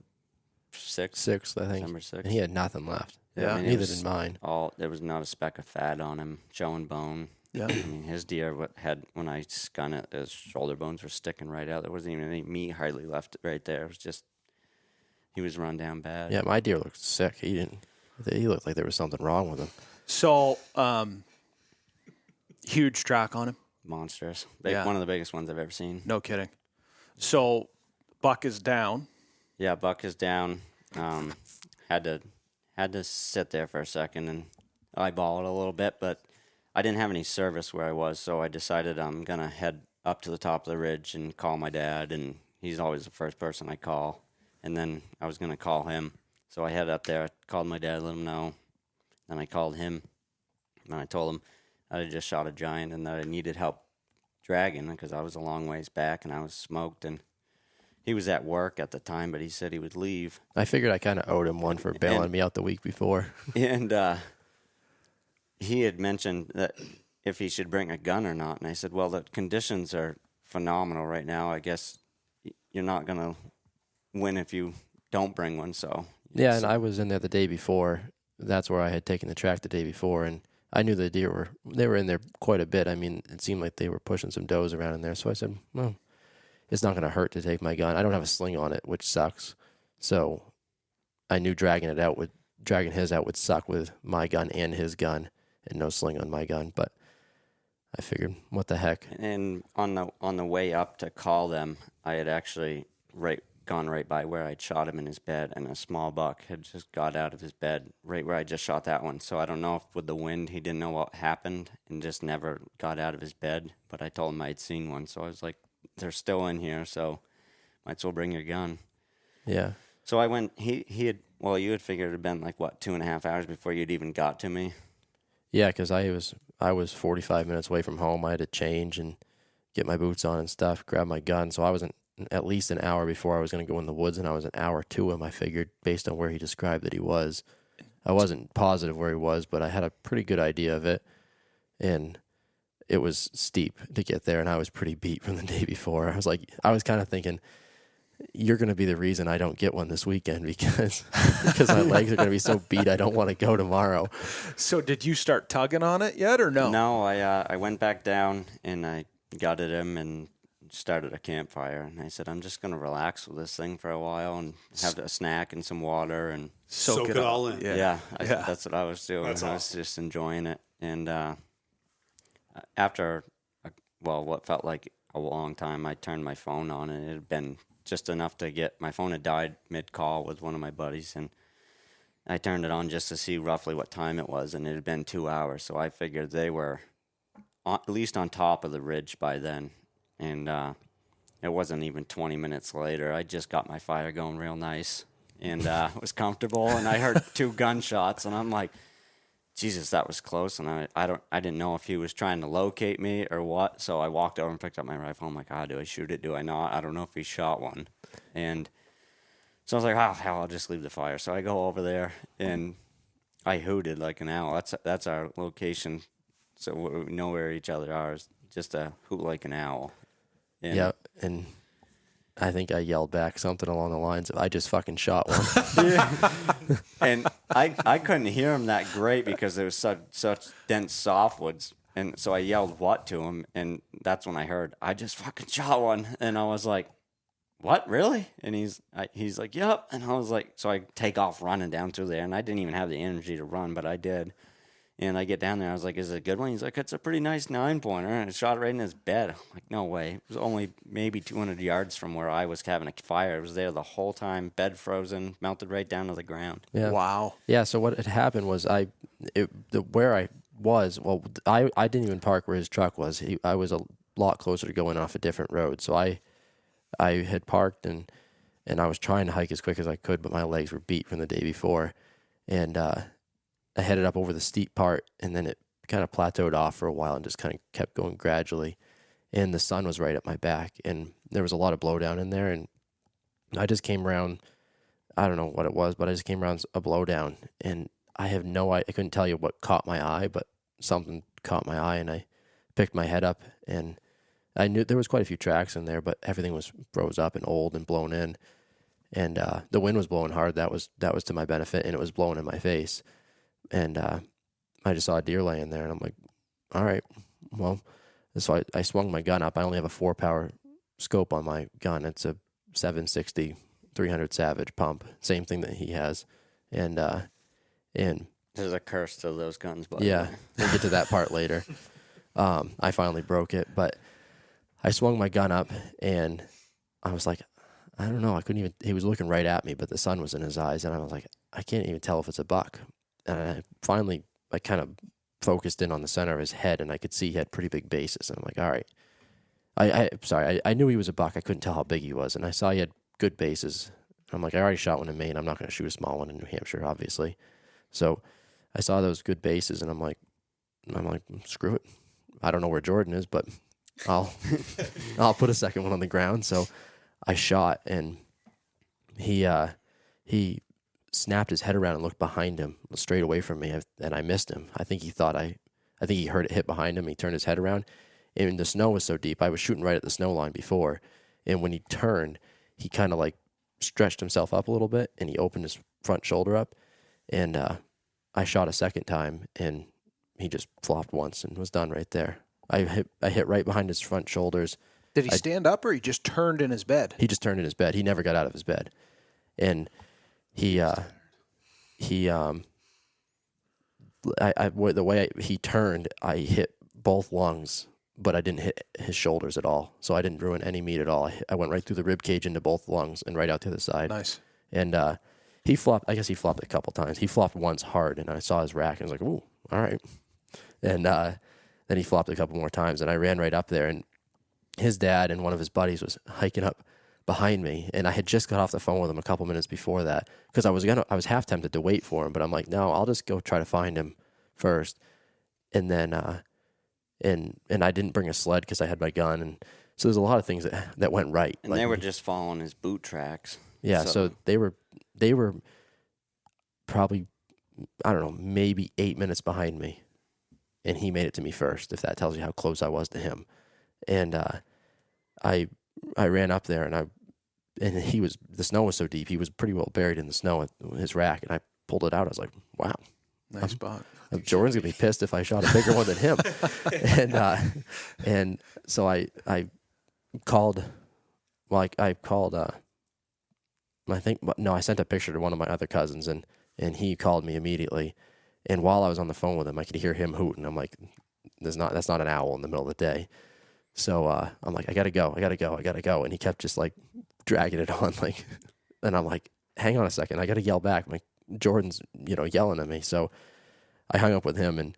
6th. 6th, I think. December 6th. And he had nothing left. Yeah. I mean, it Neither was did mine. There was not a speck of fat on him, showing bone. Yeah. I mean, his deer had, when I skun it, his shoulder bones were sticking right out. There wasn't even any meat hardly left right there. It was just, he was run down bad. Yeah, my deer looked sick. He looked like there was something wrong with him. So, huge track on him. Monstrous. Yeah. One of the biggest ones I've ever seen. No kidding. So, buck is down. Yeah, buck is down. Had to sit there for a second and eyeball it a little bit, but I didn't have any service where I was, so I decided I'm gonna head up to the top of the ridge and call my dad, and he's always the first person I call. And then I was gonna call him, so I headed up there, called my dad, let him know. Then I called him, and I told him I had just shot a giant and that I needed help dragging because I was a long ways back and I was smoked, and he was at work at the time, but he said he would leave. I figured I kind of owed him one for bailing me out the week before. And he had mentioned that if he should bring a gun or not. And I said, well, the conditions are phenomenal right now. I guess you're not going to win if you don't bring one. So Yeah, and I was in there the day before. That's where I had taken the track the day before, and I knew the deer were in there quite a bit. I mean, it seemed like they were pushing some does around in there. So I said, well, it's not going to hurt to take my gun. I don't have a sling on it, which sucks. So I knew dragging his out would suck with my gun and his gun, and no sling on my gun. But I figured, what the heck? And on the way up to call them, I had actually gone right by where I'd shot him in his bed, and a small buck had just got out of his bed right where I just shot that one. So I don't know if with the wind he didn't know what happened and just never got out of his bed. But I told him I'd seen one, so I was like, they're still in here, so might as well bring your gun. Yeah. So I went. You had figured it had been like what 2.5 hours before you'd even got to me. Yeah, because I was 45 minutes away from home. I had to change and get my boots on and stuff, grab my gun. So I was at least an hour before I was going to go in the woods, and I was an hour to him, I figured, based on where he described that he was. I wasn't positive where he was, but I had a pretty good idea of it. And it was steep to get there, and I was pretty beat from the day before. I was kind of thinking, you're going to be the reason I don't get one this weekend because my legs are going to be so beat I don't want to go tomorrow. So did you start tugging on it yet or no? No, I went back down and I gutted him and started a campfire. And I said, I'm just going to relax with this thing for a while and have a snack and some water and Soak it all in. Yeah. That's what I was doing. That's I was just enjoying it. And after, what felt like a long time, I turned my phone on, and it had been just enough to get, my phone had died mid-call with one of my buddies, and I turned it on just to see roughly what time it was, and it had been 2 hours, so I figured they were at least on top of the ridge by then. And it wasn't even 20 minutes later. I just got my fire going real nice, and was comfortable. And I heard 2 gunshots, and I'm like, Jesus, that was close. And I didn't know if he was trying to locate me or what. So I walked over and picked up my rifle. I'm like, do I shoot it? Do I not? I don't know if he shot one. And so I was like, hell, I'll just leave the fire. So I go over there, and I hooted like an owl. That's our location. So we know where each other are. It's just a hoot like an owl. And Yeah, and I think I yelled back something along the lines of, I just fucking shot one. And I couldn't hear him that great because there was such dense softwoods. And so I yelled what to him, and that's when I heard, I just fucking shot one. And I was like, what, really? And he's like, yep. And I was like, so I take off running down through there, and I didn't even have the energy to run, but I did. And I get down there, I was like, is it a good one? He's like, it's a pretty nice 9-pointer. And I shot it right in his bed. I'm like, no way. It was only maybe 200 yards from where I was having a fire. It was there the whole time, bed frozen, melted right down to the ground. Yeah. Wow. Yeah, so what had happened was where I was, well, I didn't even park where his truck was. I was a lot closer to going off a different road. So I had parked, and I was trying to hike as quick as I could, but my legs were beat from the day before. And I headed up over the steep part, and then it kind of plateaued off for a while and just kind of kept going gradually. And the sun was right at my back, and there was a lot of blowdown in there. And I just came around, I don't know what it was, but I just came around a blowdown, and I couldn't tell you what caught my eye, but something caught my eye, and I picked my head up, and I knew there was quite a few tracks in there, but everything was froze up and old and blown in. And the wind was blowing hard. That was to my benefit, and it was blowing in my face. And I just saw a deer laying there, and I'm like, all right, well. So I swung my gun up. I only have a 4-power scope on my gun. It's a 760 300 Savage pump, same thing that he has. And There's a curse to those guns, but yeah, we'll get to that part later. I finally broke it, but I swung my gun up, and I was like, I don't know. I couldn't even. He was looking right at me, but the sun was in his eyes, and I was like, I can't even tell if it's a buck. And I kind of focused in on the center of his head, and I could see he had pretty big bases. And I'm like, all right. I knew he was a buck. I couldn't tell how big he was, and I saw he had good bases. I'm like, I already shot one in Maine. I'm not going to shoot a small one in New Hampshire, obviously. So I saw those good bases, and I'm like, screw it. I don't know where Jordan is, but I'll put a second one on the ground. So I shot, and he snapped his head around and looked behind him, straight away from me, and I missed him. I think he heard it hit behind him. He turned his head around, and the snow was so deep. I was shooting right at the snow line before, and when he turned, he kind of like stretched himself up a little bit, and he opened his front shoulder up, and I shot a second time, and he just flopped once and was done right there. I hit right behind his front shoulders. Did he stand up, or he just turned in his bed? He just turned in his bed. He never got out of his bed. And the way he turned, I hit both lungs, but I didn't hit his shoulders at all. So I didn't ruin any meat at all. I went right through the rib cage into both lungs and right out to the side. Nice. And he flopped. I guess he flopped a couple times. He flopped once hard, and I saw his rack, and I was like, ooh, all right. And then he flopped a couple more times, and I ran right up there, and his dad and one of his buddies was hiking up behind me, and I had just got off the phone with him a couple minutes before that, because I was half tempted to wait for him, but I'm like, no, I'll just go try to find him first. And then and I didn't bring a sled because I had my gun, and so there's a lot of things that went right. And they were just following his boot tracks. Yeah, so they were probably, I don't know, maybe 8 minutes behind me, and he made it to me first, if that tells you how close I was to him. And I ran up there, and the snow was so deep, he was pretty well buried in the snow at his rack, and I pulled it out. I was like, wow. Nice spot. Jordan's going to be pissed if I shot a bigger one than him. And so I called, I sent a picture to one of my other cousins, and he called me immediately. And while I was on the phone with him, I could hear him hooting. I'm like, that's not an owl in the middle of the day. So I'm like, I gotta go. And he kept just like dragging it on, like, and I'm like, hang on a second, I gotta yell back. I'm like, Jordan's, yelling at me. So I hung up with him,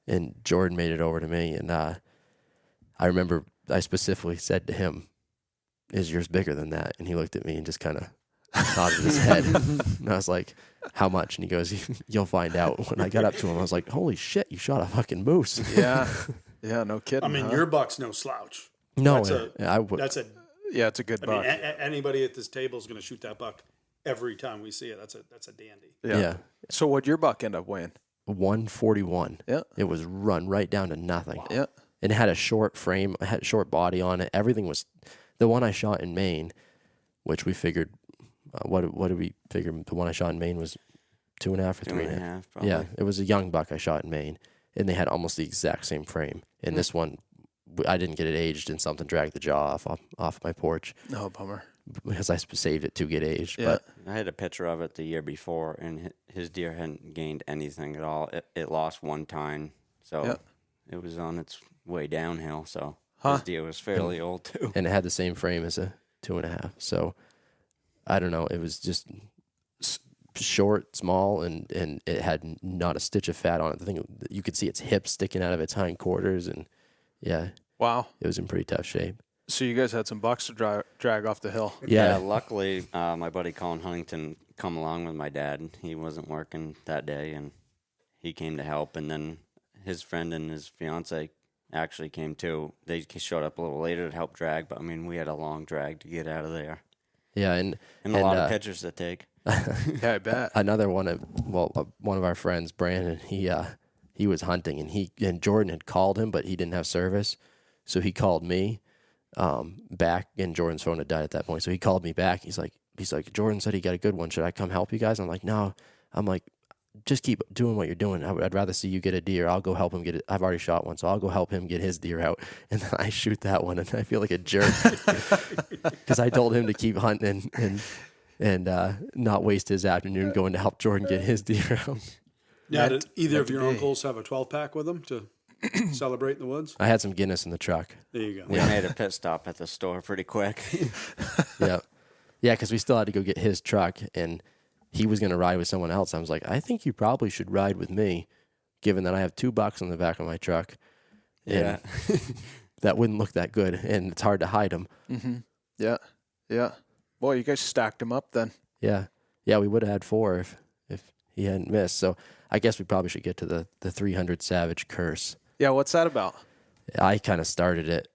and Jordan made it over to me. And I remember I specifically said to him, is yours bigger than that? And he looked at me and just kind of nodded his head. And I was like, how much? And he goes, you'll find out. When I got up to him, I was like, holy shit, you shot a fucking moose. Yeah. Yeah, no kidding. I mean, your buck's no slouch. No, I would. That's a. Yeah, it's a good I buck. mean, anybody at this table is going to shoot that buck every time we see it. That's a dandy. Yeah. So what'd your buck end up weighing? 141. Yeah. It was run right down to nothing. Wow. Yeah. It had a short frame, it had a short body on it. Everything was, the one I shot in Maine, which we figured, what did we figure? The one I shot in Maine was 2.5 or 3.5. probably. Yeah, it was a young buck I shot in Maine, and they had almost the exact same frame. And this one, I didn't get it aged, and something dragged the jaw off my porch No, bummer. because I saved it to get aged. Yeah. But I had a picture of it the year before, and his deer hadn't gained anything at all. It lost one tine, so Yeah. it was on its way downhill. So Huh. his deer was fairly old too. and it had the same frame as a 2.5. So I don't know. It was just short, small, and it had not a stitch of fat on it. The thing, you could see its hips sticking out of its hindquarters, and yeah, Wow. it was in pretty tough shape. So you guys had some bucks to drag off the hill. Yeah. Luckily, my buddy Colin Huntington come along with my dad. He wasn't working that day, and he came to help. And then his friend and his fiance actually came too. They showed up a little later to help drag, but I mean, we had a long drag to get out of there, Yeah, and a lot of pictures to take. Yeah, I bet. another one of one of our friends, Brandon, he was hunting, and Jordan had called him, but he didn't have service, so he called me back, and Jordan's phone had died at that point, so he called me back. He's like, Jordan said he got a good one. Should I come help you guys? I'm like, no. I'm like, just keep doing what you're doing. I'd rather see you get a deer. I'll go help him get it. I've already shot one, so I'll go help him get his deer out. And then I shoot that one, and I feel like a jerk because I told him to keep hunting and not waste his afternoon going to help Jordan get his deer out. Now, That- did either of that your day. uncles have a 12-pack with them to celebrate in the woods? I had some Guinness in the truck. There you go. We made a pit stop at the store pretty quick. Yeah, because we still had to go get his truck, and he was going to ride with someone else. I was like, I think you probably should ride with me, given that I have 2 bucks on the back of my truck. And Yeah. that wouldn't look that good, and it's hard to hide them. Mm-hmm. Yeah. Yeah. Boy, you guys stacked them up then. Yeah, we would have had 4 if he hadn't missed. So I guess we probably should get to the 300 Savage curse. Yeah, what's that about? I kind of started it.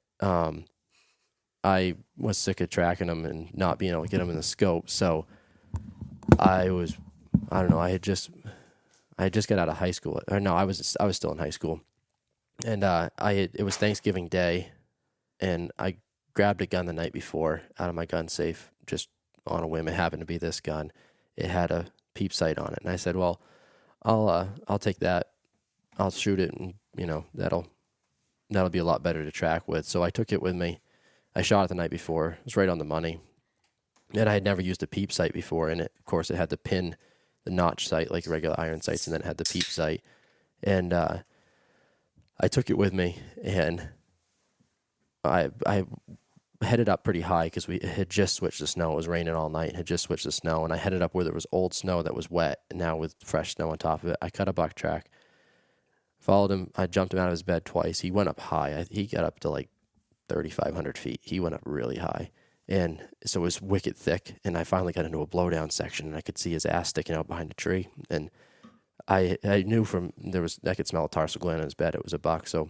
I was sick of tracking them and not being able to get them in the scope. So I had just got out of high school. Or no, I was still in high school, and it was Thanksgiving Day, and I grabbed a gun the night before out of my gun safe just on a whim. It happened to be this gun. It had a peep sight on it, and I said, "Well, I'll take that. I'll shoot it, and that'll be a lot better to track with." So I took it with me. I shot it the night before. It was right on the money. And I had never used a peep sight before, and of course it had the pin, the notch sight like regular iron sights, and then it had the peep sight. And I took it with me, and I headed up pretty high because we had just switched the snow. It was raining all night, had just switched the snow, and I headed up where there was old snow that was wet, and now with fresh snow on top of it. I cut a buck track, followed him. I jumped him out of his bed twice. He went up high. He got up to like 3,500 feet. He went up really high. And so it was wicked thick, and I finally got into a blowdown section, and I could see his ass sticking out behind a tree. And I knew I could smell a tarsal gland in his bed. It was a buck, so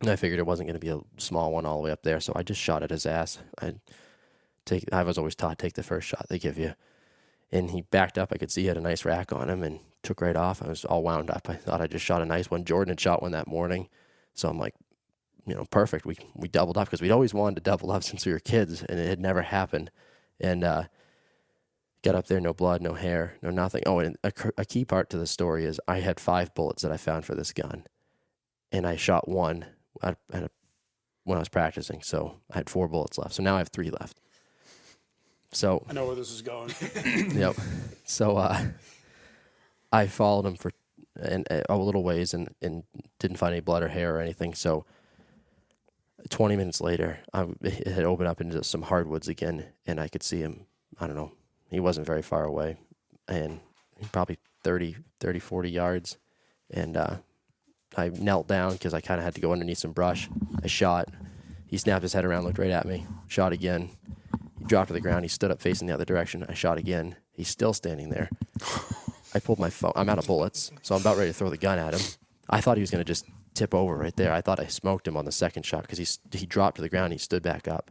I figured it wasn't going to be a small one all the way up there. So I just shot at his ass. I was always taught, take the first shot they give you. And he backed up. I could see he had a nice rack on him and took right off. I was all wound up. I thought I just shot a nice one. Jordan had shot one that morning, so I'm like, perfect. We doubled up because we'd always wanted to double up since we were kids, and it had never happened. And got up there, no blood, no hair, no nothing. Oh, and a key part to the story is I had 5 bullets that I found for this gun, and I shot one when I was practicing, so I had 4 bullets left. So now I have 3 left. So I know where this is going. yep. So I followed him for a little ways and didn't find any blood or hair or anything. So 20 minutes later, it had opened up into some hardwoods again, and I could see him. I don't know. He wasn't very far away, and probably 30, 40 yards. And I knelt down because I kind of had to go underneath some brush. I shot. He snapped his head around, looked right at me, shot again. He dropped to the ground. He stood up facing the other direction. I shot again. He's still standing there. I pulled my phone. I'm out of bullets, so I'm about ready to throw the gun at him. I thought he was going to just tip over right there. I thought I smoked him on the second shot because he dropped to the ground. He stood back up.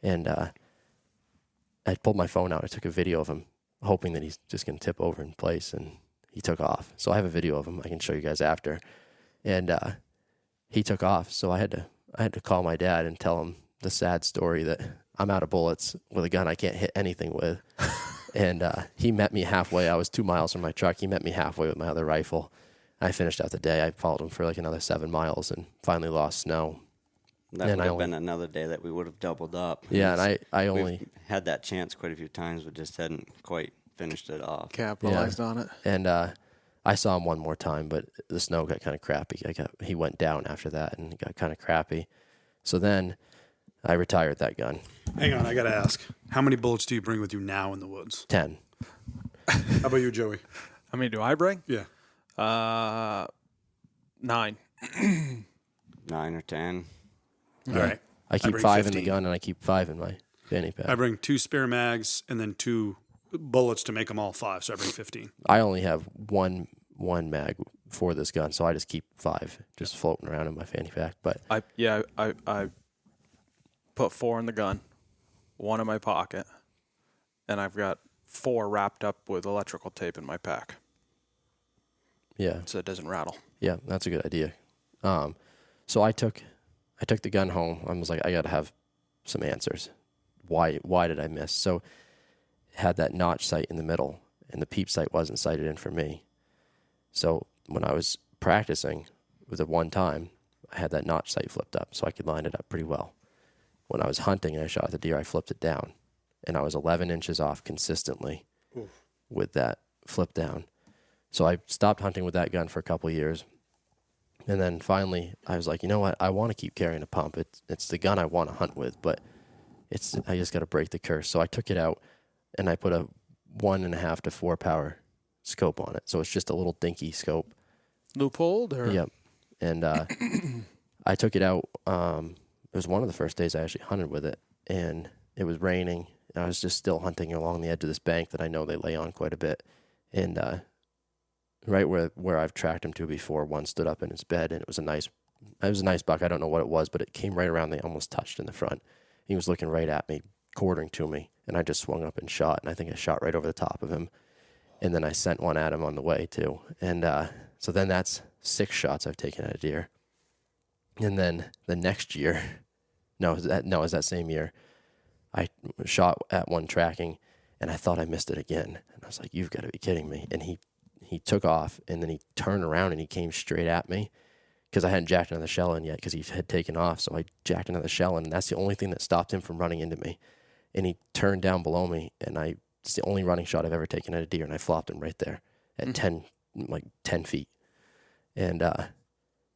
And I pulled my phone out. I took a video of him, hoping that he's just going to tip over in place, and he took off. So I have a video of him. I can show you guys after. And he took off. So I had to call my dad and tell him the sad story that I'm out of bullets with a gun I can't hit anything with. And he met me halfway. I was 2 miles from my truck. He met me halfway with my other rifle. I finished out the day. I followed him for like another 7 miles and finally lost snow. That would have been another day that we would have doubled up. Yeah, and I only We've had that chance quite a few times, but just hadn't quite finished it off. Capitalized on it. And I saw him one more time, but the snow got kind of crappy. He went down after that and got kind of crappy. So then I retired that gun. Hang on, I got to ask. How many bullets do you bring with you now in the woods? 10. How about you, Joey? How many do I bring? Yeah. 9. 9 or 10. All right. I keep bring 5 15. in the gun, and I keep 5 in my fanny pack. I bring 2 spare mags and then 2 bullets to make them all 5, so I bring 15. I only have one mag for this gun, so I just keep 5 just floating around in my fanny pack. But I put 4 in the gun, 1 in my pocket, and I've got 4 wrapped up with electrical tape in my pack, yeah, so it doesn't rattle. yeah, that's a good idea. So I took the gun home. I was like, I got to have some answers. Why did I miss? So it had that notch sight in the middle, and the peep sight wasn't sighted in for me. So when I was practicing with it one time, I had that notch sight flipped up, so I could line it up pretty well. When I was hunting and I shot the deer, I flipped it down, and I was 11 inches off consistently with that flip down. So I stopped hunting with that gun for a couple of years. And then finally, I was like, you know what? I want to keep carrying a pump. It's the gun I want to hunt with, but I just got to break the curse. So I took it out, and I put a 1.5 to 4 power scope on it. So it's just a little dinky scope. Loopholed? Or? Yep. And I took it out. It was one of the first days I actually hunted with it, and it was raining. I was just still hunting along the edge of this bank that I know they lay on quite a bit. And right where I've tracked him to before, one stood up in his bed, and it was a nice buck. I don't know what it was, but it came right around. They almost touched in the front. He was looking right at me, quartering to me, and I just swung up and shot, and I think I shot right over the top of him. And then I sent one at him on the way too. And so then that's 6 shots I've taken at a deer. And then the next year, it was that same year, I shot at one tracking, and I thought I missed it again. And I was like, you've got to be kidding me. And he took off, and then he turned around, and he came straight at me because I hadn't jacked another shell in yet because he had taken off. So I jacked another shell in, and that's the only thing that stopped him from running into me. And he turned down below me, and it's the only running shot I've ever taken at a deer, and I flopped him right there at 10 feet. And I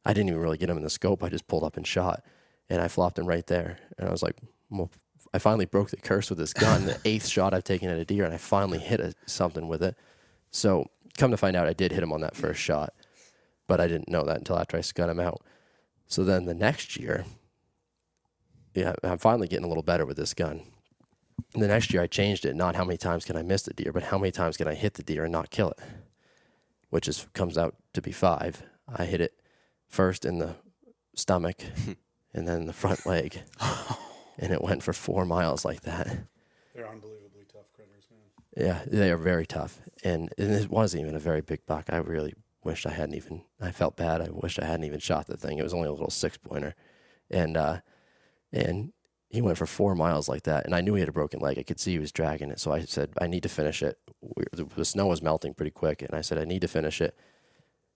didn't even really get him in the scope. I just pulled up and shot, and I flopped him right there. And I was like, well, I finally broke the curse with this gun, the 8th shot I've taken at a deer, and I finally hit something with it. So come to find out, I did hit him on that first shot, but I didn't know that until after I scun him out. So then the next year, I'm finally getting a little better with this gun. And the next year I changed it, not how many times can I miss the deer, but how many times can I hit the deer and not kill it, which comes out to be 5. I hit it first in the stomach and then the front leg, and it went for 4 miles like that. They're unbelievably tough critters, man. Yeah, they are very tough, and it wasn't even a very big buck. I really wished I hadn't even. I felt bad. I wished I hadn't even shot the thing. It was only a little 6-pointer, and he went for 4 miles like that. And I knew he had a broken leg. I could see he was dragging it. So I said, I need to finish it. The snow was melting pretty quick, and I said, I need to finish it.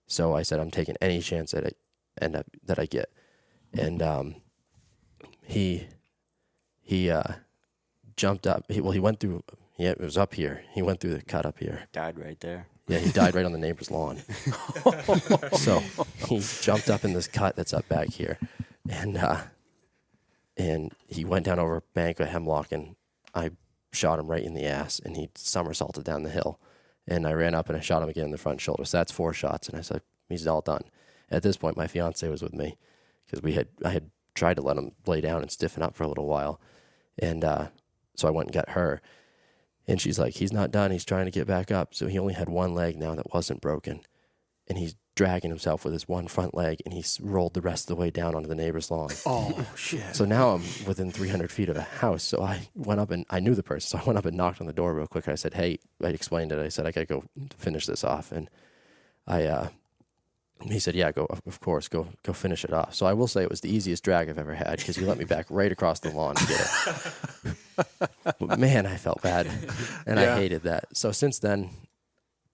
So I said, I'm taking any chance that I get. And he jumped up. He went through. Yeah, it was up here. He went through the cut up here. Died right there. Yeah, he died right on the neighbor's lawn. So he jumped up in this cut that's up back here, and he went down over a bank of hemlock, and I shot him right in the ass, and he somersaulted down the hill. And I ran up and I shot him again in the front shoulder. So that's 4 shots, and I said, he's all done. At this point, my fiance was with me because I had tried to let him lay down and stiffen up for a little while. And So I went and got her. And she's like, he's not done. He's trying to get back up. So he only had one leg now that wasn't broken. And he's dragging himself with his one front leg, and he's rolled the rest of the way down onto the neighbor's lawn. Oh, shit. So now I'm within 300 feet of a house. So I went up, and I knew the person. So I went up and knocked on the door real quick. I said, hey, I explained it. I said, I got to go finish this off. And he said, yeah, go, of course, go finish it off. So I will say it was the easiest drag I've ever had because he let me back right across the lawn to get it. But man, I felt bad, and I hated that. So since then,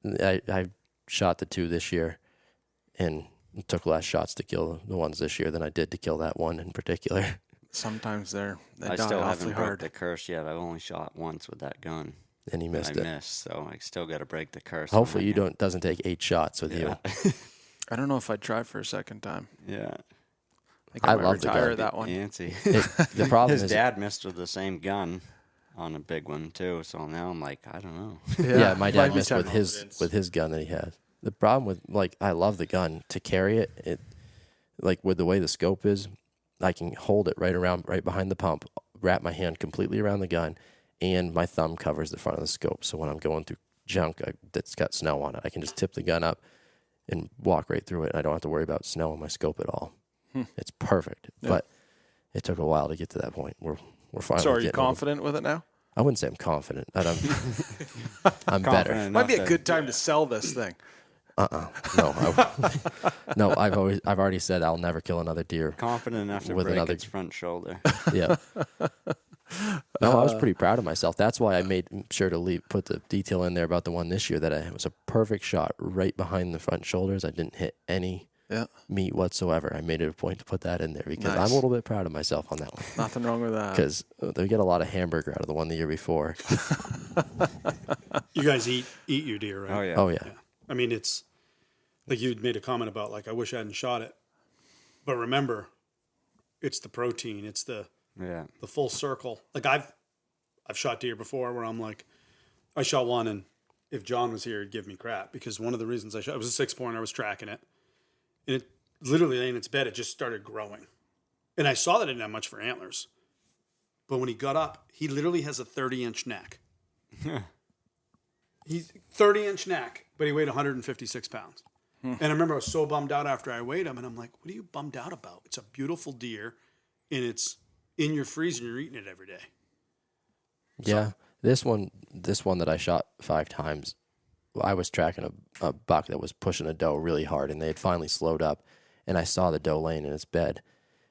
I shot the 2 this year and took less shots to kill the ones this year than I did to kill that one in particular. Sometimes they I die still awfully haven't broke hard. the curse yet. I've only shot once with that gun. And he missed I it. missed, so I still got to break the curse. on Hopefully that you gun. doesn't take 8 shots with you. I don't know if I'd try for a second time. Yeah. I think I might love the retire gun. that one. Antsy. The problem His is, dad missed with the same gun on a big one too. So now I'm like, I don't know. yeah, my dad might be missed with time. his gun that he has. The problem with, like, I love the gun. To carry it, like with the way the scope is, I can hold it right behind the pump, wrap my hand completely around the gun, and my thumb covers the front of the scope. So when I'm going through junk that's got snow on it, I can just tip the gun up and walk right through it. I don't have to worry about snow on my scope at all. It's perfect. Yeah. But it took a while to get to that point. We're finally So are you getting over- confident with it now? I wouldn't say I'm confident, but I'm better. Confident Might be a enough good time to sell this thing. No, I've already said I'll never kill another deer. confident enough to With break another- its front shoulder. Yeah. No, I was pretty proud of myself. That's why I made sure to put the detail in there about the one this year that it was a perfect shot right behind the front shoulders. I didn't hit any Yeah. meat whatsoever. I made it a point to put that in there because Nice. I'm a little bit proud of myself on that one. Nothing wrong with that. Because they get a lot of hamburger out of the one the year before. You guys eat your deer, right? Oh yeah. Oh yeah. I mean, it's like you made a comment about, like, I wish I hadn't shot it. But remember, it's the protein. It's the Yeah. full circle. Like I've shot deer before where I'm like, I shot one, and if John was here, he'd give me crap because one of the reasons I shot, it was a 6-point. I was tracking it, and it literally in its bed, it just started growing, and I saw that it didn't have much for antlers. But when he got up, he literally has a 30-inch neck. He's 30-inch neck, but he weighed 156 pounds. And I remember I was so bummed out after I weighed him, and I'm like, what are you bummed out about? It's a beautiful deer, and it's in your freezer, and you're eating it every day. Yeah. This one that I shot 5 times, I was tracking a buck that was pushing a doe really hard, and they had finally slowed up, and I saw the doe laying in its bed,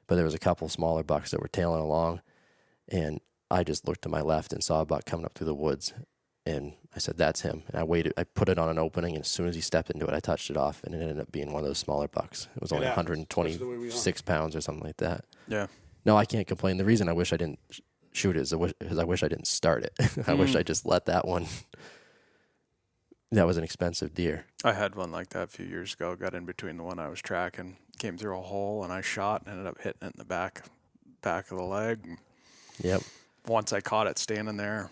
but there was a couple smaller bucks that were tailing along, and I just looked to my left and saw a buck coming up through the woods, and I said, that's him. And I waited. I put it on an opening, and as soon as he stepped into it, I touched it off, and it ended up being one of those smaller bucks. It was only Yeah, especially the way we 126 pounds or something like that. Yeah. No, I can't complain. The reason I wish I didn't shoot it is because I wish I didn't start it. I wish I just let that one. That was an expensive deer. I had one like that a few years ago. Got in between the one I was tracking, came through a hole, and I shot and ended up hitting it in the back of the leg. Yep. Once I caught it standing there,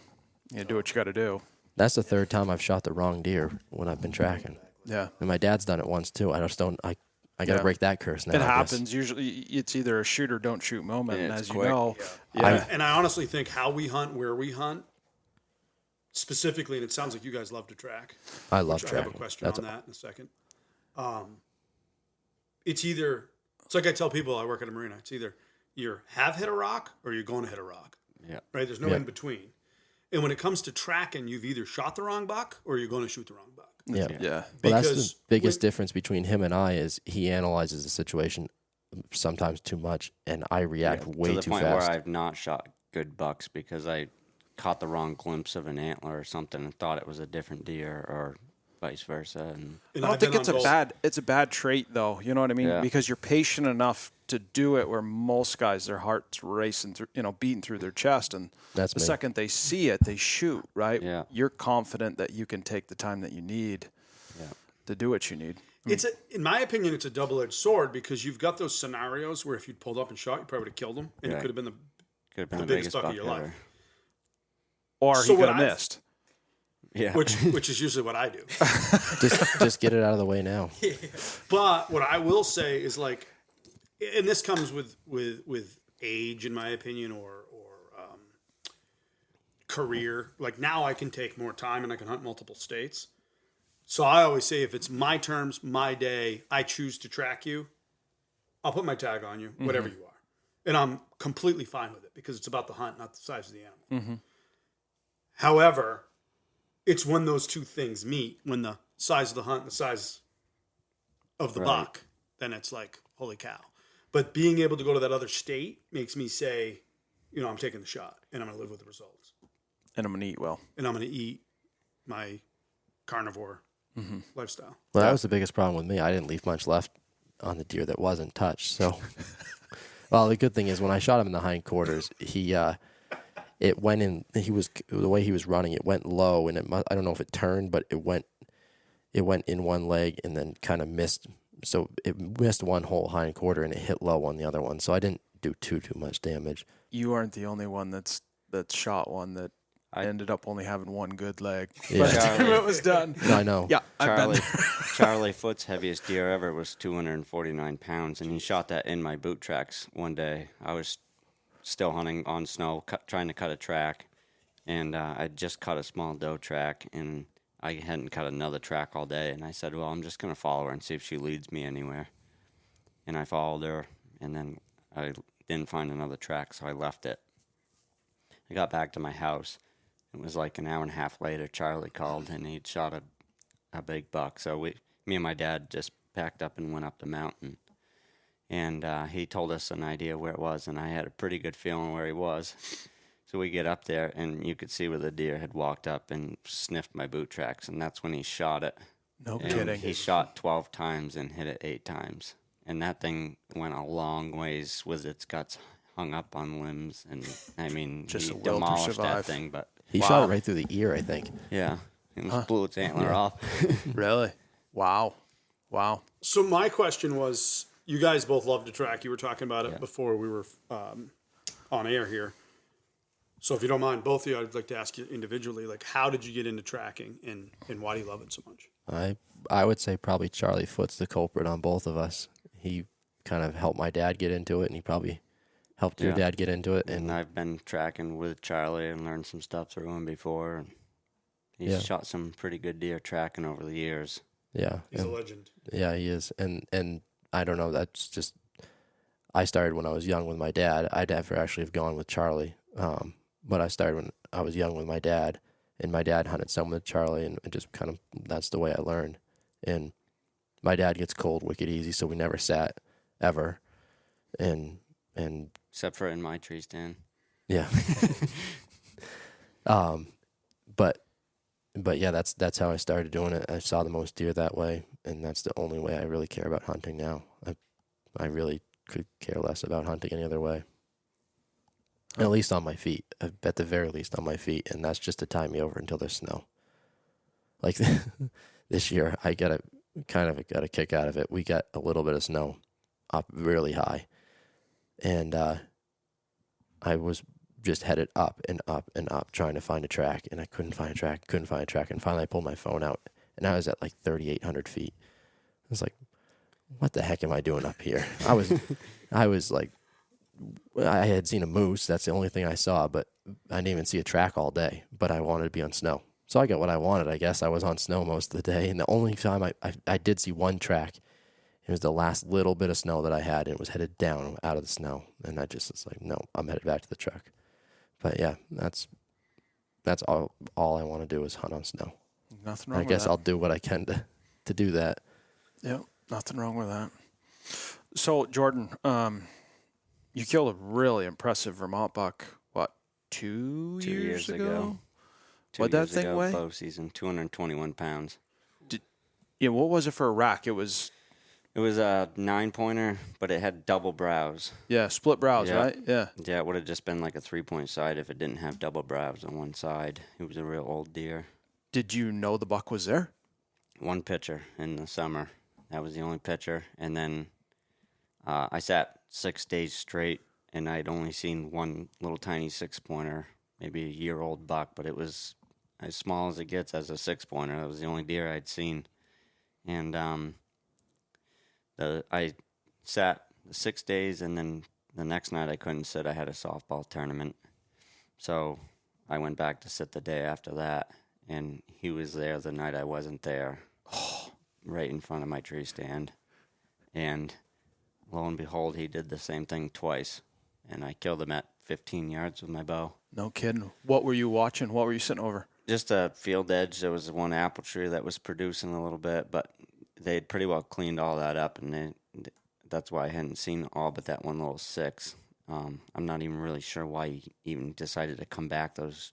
you do what you got to do. That's the 3rd time I've shot the wrong deer when I've been tracking. Yeah. And my dad's done it once too. I just don't. I got to Yeah. break that curse now. It I guess. happens. Usually it's either a shoot or don't shoot moment. Yeah, And it's as you quick. know, And I honestly think how we hunt, where we hunt, specifically, and it sounds like you guys love to track. I love which tracking. I have a question That's on that in a second. It's like I tell people I work at a marina. It's either you have hit a rock or you're going to hit a rock. Yeah. Right? There's no in between. And when it comes to tracking, you've either shot the wrong buck or you're going to shoot the wrong buck. Yeah. yeah. Well, that's the Because biggest difference between him and I is he analyzes the situation sometimes too much, and I react way to the too point fast. where I've not shot good bucks because I caught the wrong glimpse of an antler or something and thought it was a different deer or vice versa. And And I don't I've think been it's on a both. bad. It's a bad trait, though. You know what I mean? Yeah. Because you're patient enough to do it, where most guys, their heart's racing through, beating through their chest, and That's the me. second they see it, they shoot. Right? Yeah. You're confident that you can take the time that you need to do what you need. In my opinion, it's a double-edged sword because you've got those scenarios where if you'd pulled up and shot, you probably would have killed him, and it Yeah. could have been the could have been the the biggest biggest buck of your ever. life. Or So he what could have I've- missed. Yeah. which is usually what I do. just get it out of the way now. But what I will say is, like, and this comes with age, in my opinion, or career. Like now I can take more time and I can hunt multiple states. So I always say if it's my terms, my day, I choose to track you, I'll put my tag on you, whatever you are. And I'm completely fine with it because it's about the hunt, not the size of the animal. However, it's when those two things meet, when the size of the hunt and the size of the buck, then it's like, holy cow. But being able to go to that other state makes me say, you know, I'm taking the shot and I'm going to live with the results. And I'm going to eat well. And I'm going to eat my carnivore lifestyle. Well, that was the biggest problem with me. I didn't leave much left on the deer that wasn't touched. So, well, the good thing is when I shot him in the hindquarters, it went in. The way he was running, it went low, and I don't know if it turned, but it went in one leg and then kind of missed. So it missed one whole hindquarter and it hit low on the other one. So I didn't do too much damage. You aren't the only one that's shot one that I ended up only having one good leg. Yeah. By the time it was done. No, I know. Yeah, I've been there. Charlie Foot's heaviest deer ever was 249 pounds, and he shot that in my boot tracks one day. I was still hunting on snow, trying to cut a track, and I just cut a small doe track, and I hadn't cut another track all day, and I said, well, I'm just going to follow her and see if she leads me anywhere. And I followed her, and then I didn't find another track, so I left it. I got back to my house. It was like an hour and a half later, Charlie called, and he'd shot a big buck. So me and my dad just packed up and went up the mountain. And he told us an idea where it was, and I had a pretty good feeling where he was. So we get up there, and you could see where the deer had walked up and sniffed my boot tracks, and that's when he shot it. No And kidding. He shot 12 times and hit it 8 times. And that thing went a long ways with its guts hung up on limbs. And, I mean, Just he a will to demolished that survive. thing. But, He shot it right through the ear, I think. yeah, it was blew its antler off. Really? Wow. So my question was, you guys both love to track. You were talking about it before we were on air here. So if you don't mind, both of you, I'd like to ask you individually, like, how did you get into tracking and why do you love it so much? I would say probably Charlie Foot's the culprit on both of us. He kind of helped my dad get into it, and he probably helped your dad get into it. And I've been tracking with Charlie and learned some stuff through him before. And he's shot some pretty good deer tracking over the years. Yeah. He's a legend. Yeah, he is. And I don't know, that's just, I started when I was young with my dad. I'd never actually have gone with Charlie. But I started when I was young with my dad, and my dad hunted some with Charlie, and it just kind of, that's the way I learned. And my dad gets cold wicked easy, so we never sat ever. And Except for in my tree stand. yeah. But yeah, that's how I started doing it. I saw the most deer that way, and that's the only way I really care about hunting now. I really could care less about hunting any other way. At least on my feet. At the very least on my feet, and that's just to tie me over until there's snow. Like this year, I got a kick out of it. We got a little bit of snow up really high, and I was just headed up and up and up trying to find a track, and I couldn't find a track, and finally I pulled my phone out, and I was at like 3,800 feet. I was like, what the heck am I doing up here? I was like, I had seen a moose. That's the only thing I saw, but I didn't even see a track all day, but I wanted to be on snow. So I got what I wanted, I guess. I was on snow most of the day, and the only time I did see one track, it was the last little bit of snow that I had, and it was headed down out of the snow, and I just was like, no, I'm headed back to the truck. But yeah, that's all I want to do is hunt on snow. Nothing wrong I with guess that. I'll do what I can to do that. Yeah, nothing wrong with that. So, Jordan, you killed a really impressive Vermont buck, what, 2 years ago? 2 What'd that years thing ago, weigh? bow season, 221 pounds. Yeah, what was it for a rack? It was, It was a 9-pointer, but it had double brows. yeah, split brows, Yeah. right? Yeah. Yeah, it would have just been like a 3-point side if it didn't have double brows on one side. It was a real old deer. Did you know the buck was there? One pitcher in the summer. That was the only pitcher. And then I sat 6 days straight, and I'd only seen one little tiny 6-pointer, maybe a year-old buck, but it was as small as it gets as a 6-pointer. That was the only deer I'd seen. And I sat 6 days, and then the next night I couldn't sit. I had a softball tournament. So I went back to sit the day after that, and he was there the night I wasn't there, right in front of my tree stand. And lo and behold, he did the same thing twice, and I killed him at 15 yards with my bow. No kidding. What were you watching? What were you sitting over? Just a field edge. There was one apple tree that was producing a little bit, but they'd pretty well cleaned all that up, and that's why I hadn't seen all but that one little 6. I'm not even really sure why he even decided to come back those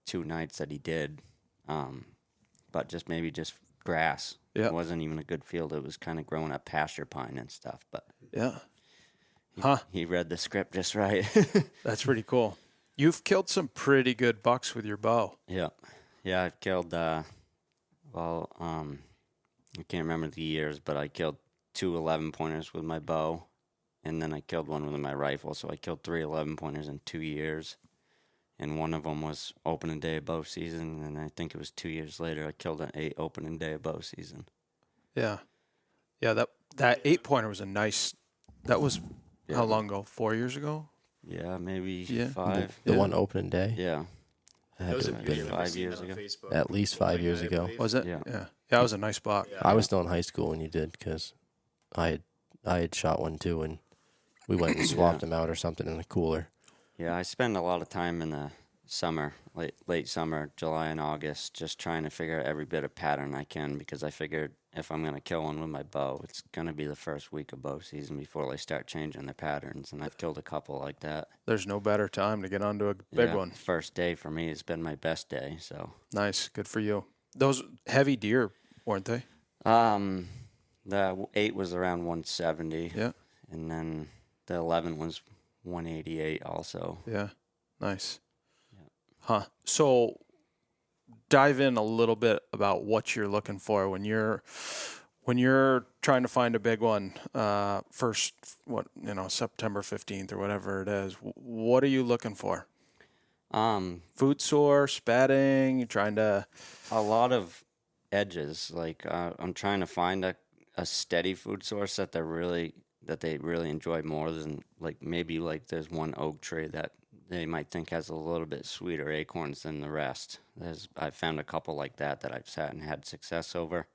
2 nights that he did. But maybe just grass. Yeah. It wasn't even a good field. It was kind of growing up pasture pine and stuff. But Yeah. he read the script just right. That's pretty cool. You've killed some pretty good bucks with your bow. Yeah. Yeah, I've killed, I can't remember the years, but I killed 2 11-pointers with my bow, and then I killed one with my rifle. So I killed 3 11-pointers in 2 years, and one of them was opening day of bow season, and I think it was 2 years later I killed an 8 opening day of bow season. Yeah. Yeah, that 8-pointer was a nice, that was how long ago? 4 years ago? Yeah, maybe Yeah. 5. The one opening day. Yeah. That That had was to a have beauty. been I've 5 seen years that on ago. Facebook. at least 5 Opening years night, I ago. believe. Was it? Yeah. Yeah. That was a nice buck. Yeah. I was still in high school when you did, because I had shot one too, and we went and swapped them out or something in the cooler. Yeah, I spend a lot of time in the summer, late summer, July and August, just trying to figure out every bit of pattern I can, because I figured if I'm going to kill one with my bow, it's going to be the first week of bow season before they start changing their patterns, and I've killed a couple like that. There's no better time to get onto a big Yeah, one. First day for me has been my best day, so. Nice. Good for you. Those heavy deer, weren't they? The 8 was around 170. Yeah. And then the 11 was 188 also. Yeah. Nice. Huh. So dive in a little bit about what you're looking for when you're trying to find a big one, September 15th or whatever it is. What are you looking for? Food source, bedding, you're trying to... A lot of edges. Like I'm trying to find a steady food source that they really enjoy more than maybe there's one oak tree that they might think has a little bit sweeter acorns than the rest. I've found a couple like that I've sat and had success over.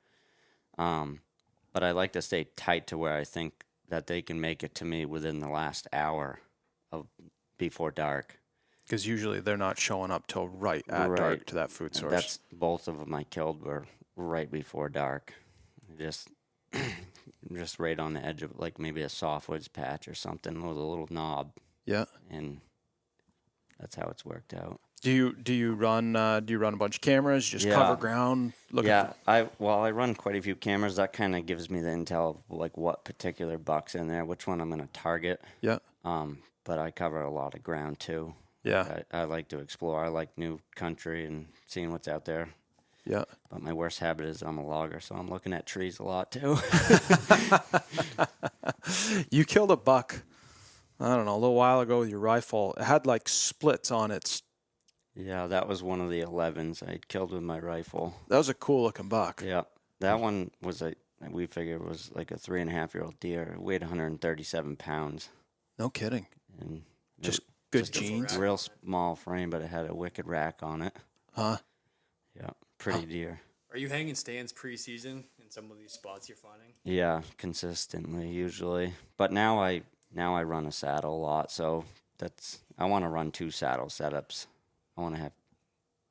But I like to stay tight to where I think that they can make it to me within the last hour before dark. Because usually they're not showing up till right at dark to that food source. That's both of them I killed were right before dark. Just right on the edge of maybe a softwoods patch or something with a little knob. Yeah. And that's how it's worked out. Do you run a bunch of cameras? Just Yeah. cover ground? Yeah, I run quite a few cameras. That kind of gives me the intel of what particular buck's in there, which one I'm going to target. Yeah. But I cover a lot of ground too. Yeah. I like to explore. I like new country and seeing what's out there. Yeah. But my worst habit is I'm a logger, so I'm looking at trees a lot too. You killed a buck, I don't know, a little while ago with your rifle. It had splits on its... Yeah, that was one of the 11s I killed with my rifle. That was a cool looking buck. Yeah, that one was we figured was like a 3.5-year-old deer. It weighed 137 pounds. No kidding. And Just good genes. Real small frame, but it had a wicked rack on it. Huh? Yeah, pretty deer. Are you hanging stands pre-season in some of these spots you're finding? Yeah, consistently usually. But now I run a saddle a lot, so I want to run 2 saddle setups. I want to have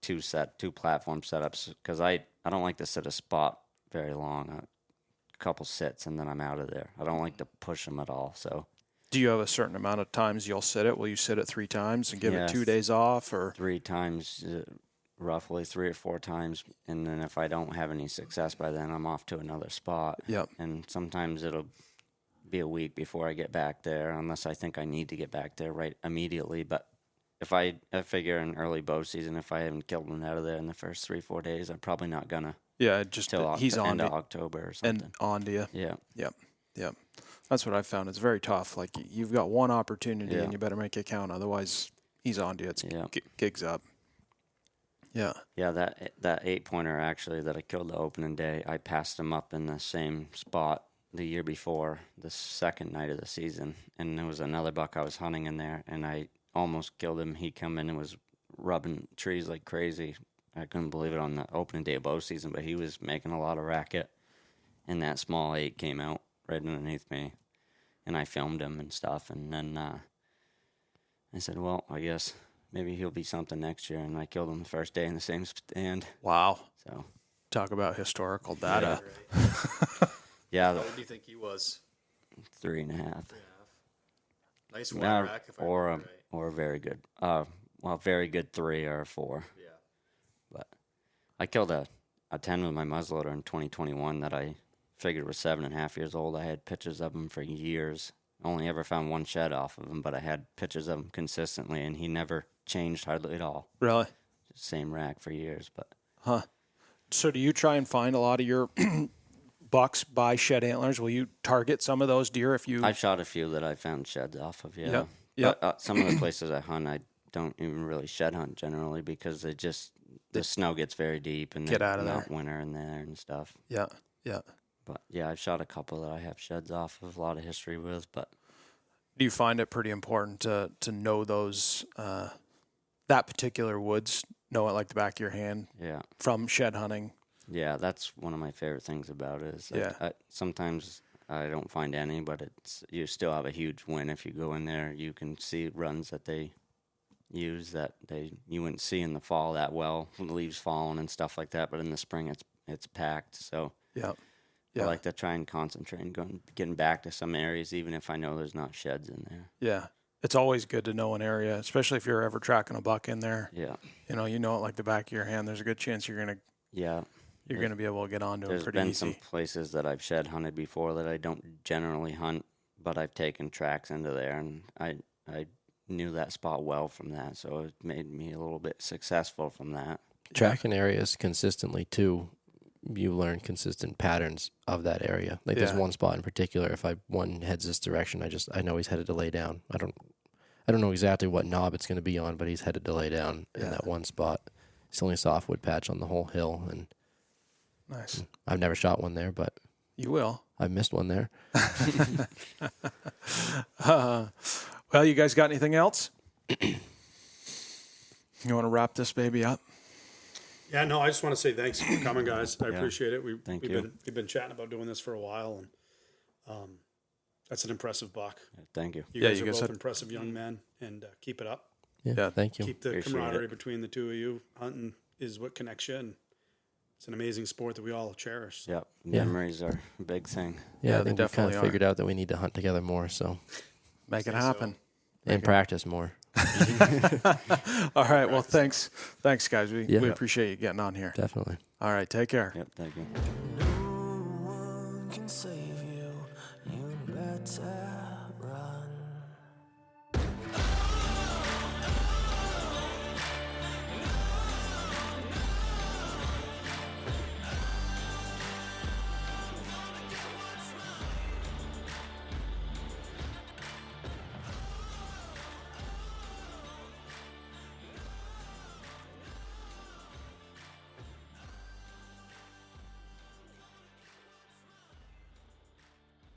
2 platform setups because I don't like to sit a spot very long. A couple sits and then I'm out of there. I don't like to push them at all. So. Do you have a certain amount of times you'll sit it? Will you sit it 3 times and give it 2 days off, or 3 times, roughly 3 or 4 times, and then if I don't have any success by then, I'm off to another spot. Yep. And sometimes it'll be a week before I get back there, unless I think I need to get back there right immediately. But if I figure in early bow season, if I haven't killed one out of there in the first 3-4 days, I'm probably not gonna. Yeah, just till he's on end to, of October or something. and on to you. Yeah. Yep. That's what I found. It's very tough. You've got one opportunity Yeah. and you better make it count. Otherwise, he's on to you. It's gigs up. Yeah. Yeah, that 8-pointer actually that I killed the opening day, I passed him up in the same spot the year before, the second night of the season, and there was another buck I was hunting in there, and I almost killed him. He come in and was rubbing trees like crazy. I couldn't believe it on the opening day of bow season, but he was making a lot of racket. And that small 8 came out right underneath me. And I filmed him and stuff. And then I said, well, I guess maybe he'll be something next year. And I killed him the first day in the same stand. Wow. So Talk about historical data. yeah, What do you think he was? 3.5. Nice wide rack, if I remember right. Or very good. Very good 3 or 4. Yeah. But I killed a 10 with my muzzleloader in 2021 that I figured was 7.5 years old. I had pictures of him for years. Only ever found one shed off of him, but I had pictures of him consistently, and he never changed hardly at all. Really? Just same rack for years. But So do you try and find a lot of your bucks by shed antlers? Will you target some of those deer if you... I shot a few that I found sheds off of, yeah. Yep. But some of the places I hunt, I don't even really shed hunt generally because the snow gets very deep and Get out of there. winter in there and stuff. Yeah. But yeah, I've shot a couple that I have sheds off of, a lot of history with. But Do you find it pretty important to know those, that particular woods, know it like the back of your hand yeah, from shed hunting? yeah, that's one of my favorite things about it. Is sometimes I don't find any, but you still have a huge win if you go in there. You can see runs that they use that you wouldn't see in the fall that well, with the leaves falling and stuff like that. But in the spring, it's packed. So Yeah. I like to try and concentrate and getting back to some areas, even if I know there's not sheds in there. Yeah. It's always good to know an area, especially if you're ever tracking a buck in there. Yeah, You know it like the back of your hand. There's a good chance you're gonna be able to get onto it There's pretty been easy. some places that I've shed hunted before that I don't generally hunt, but I've taken tracks into there, and I knew that spot well from that, so it made me a little bit successful from that. Tracking areas consistently too, you learn consistent patterns of that area. Like there's one spot in particular. If one heads this direction, I know he's headed to lay down. I don't know exactly what knob it's going to be on, but he's headed to lay down in that one spot. It's the only softwood patch on the whole hill, and Nice. I've never shot one there, but You will. I've missed one there. Well, you guys got anything else? You want to wrap this baby up? Yeah, no, I just want to say thanks for coming, guys. I appreciate it. We've you. been chatting about doing this for a while, and that's an impressive buck. Thank you. You guys are both impressive young men, and keep it up. Yeah, thank you. Keep the Appreciate camaraderie it. between the two of you. Hunting is what connects you, and it's an amazing sport that we all cherish. So. Yep, memories are a big thing. Yeah, Yeah, I they think we kind definitely of are. figured out that we need to hunt together more, so Make it happen. and practice more. All right. Well, thanks, guys. We Yeah. appreciate you getting on here. Definitely. All right. Take care. Yep, thank you. No one can save you. You better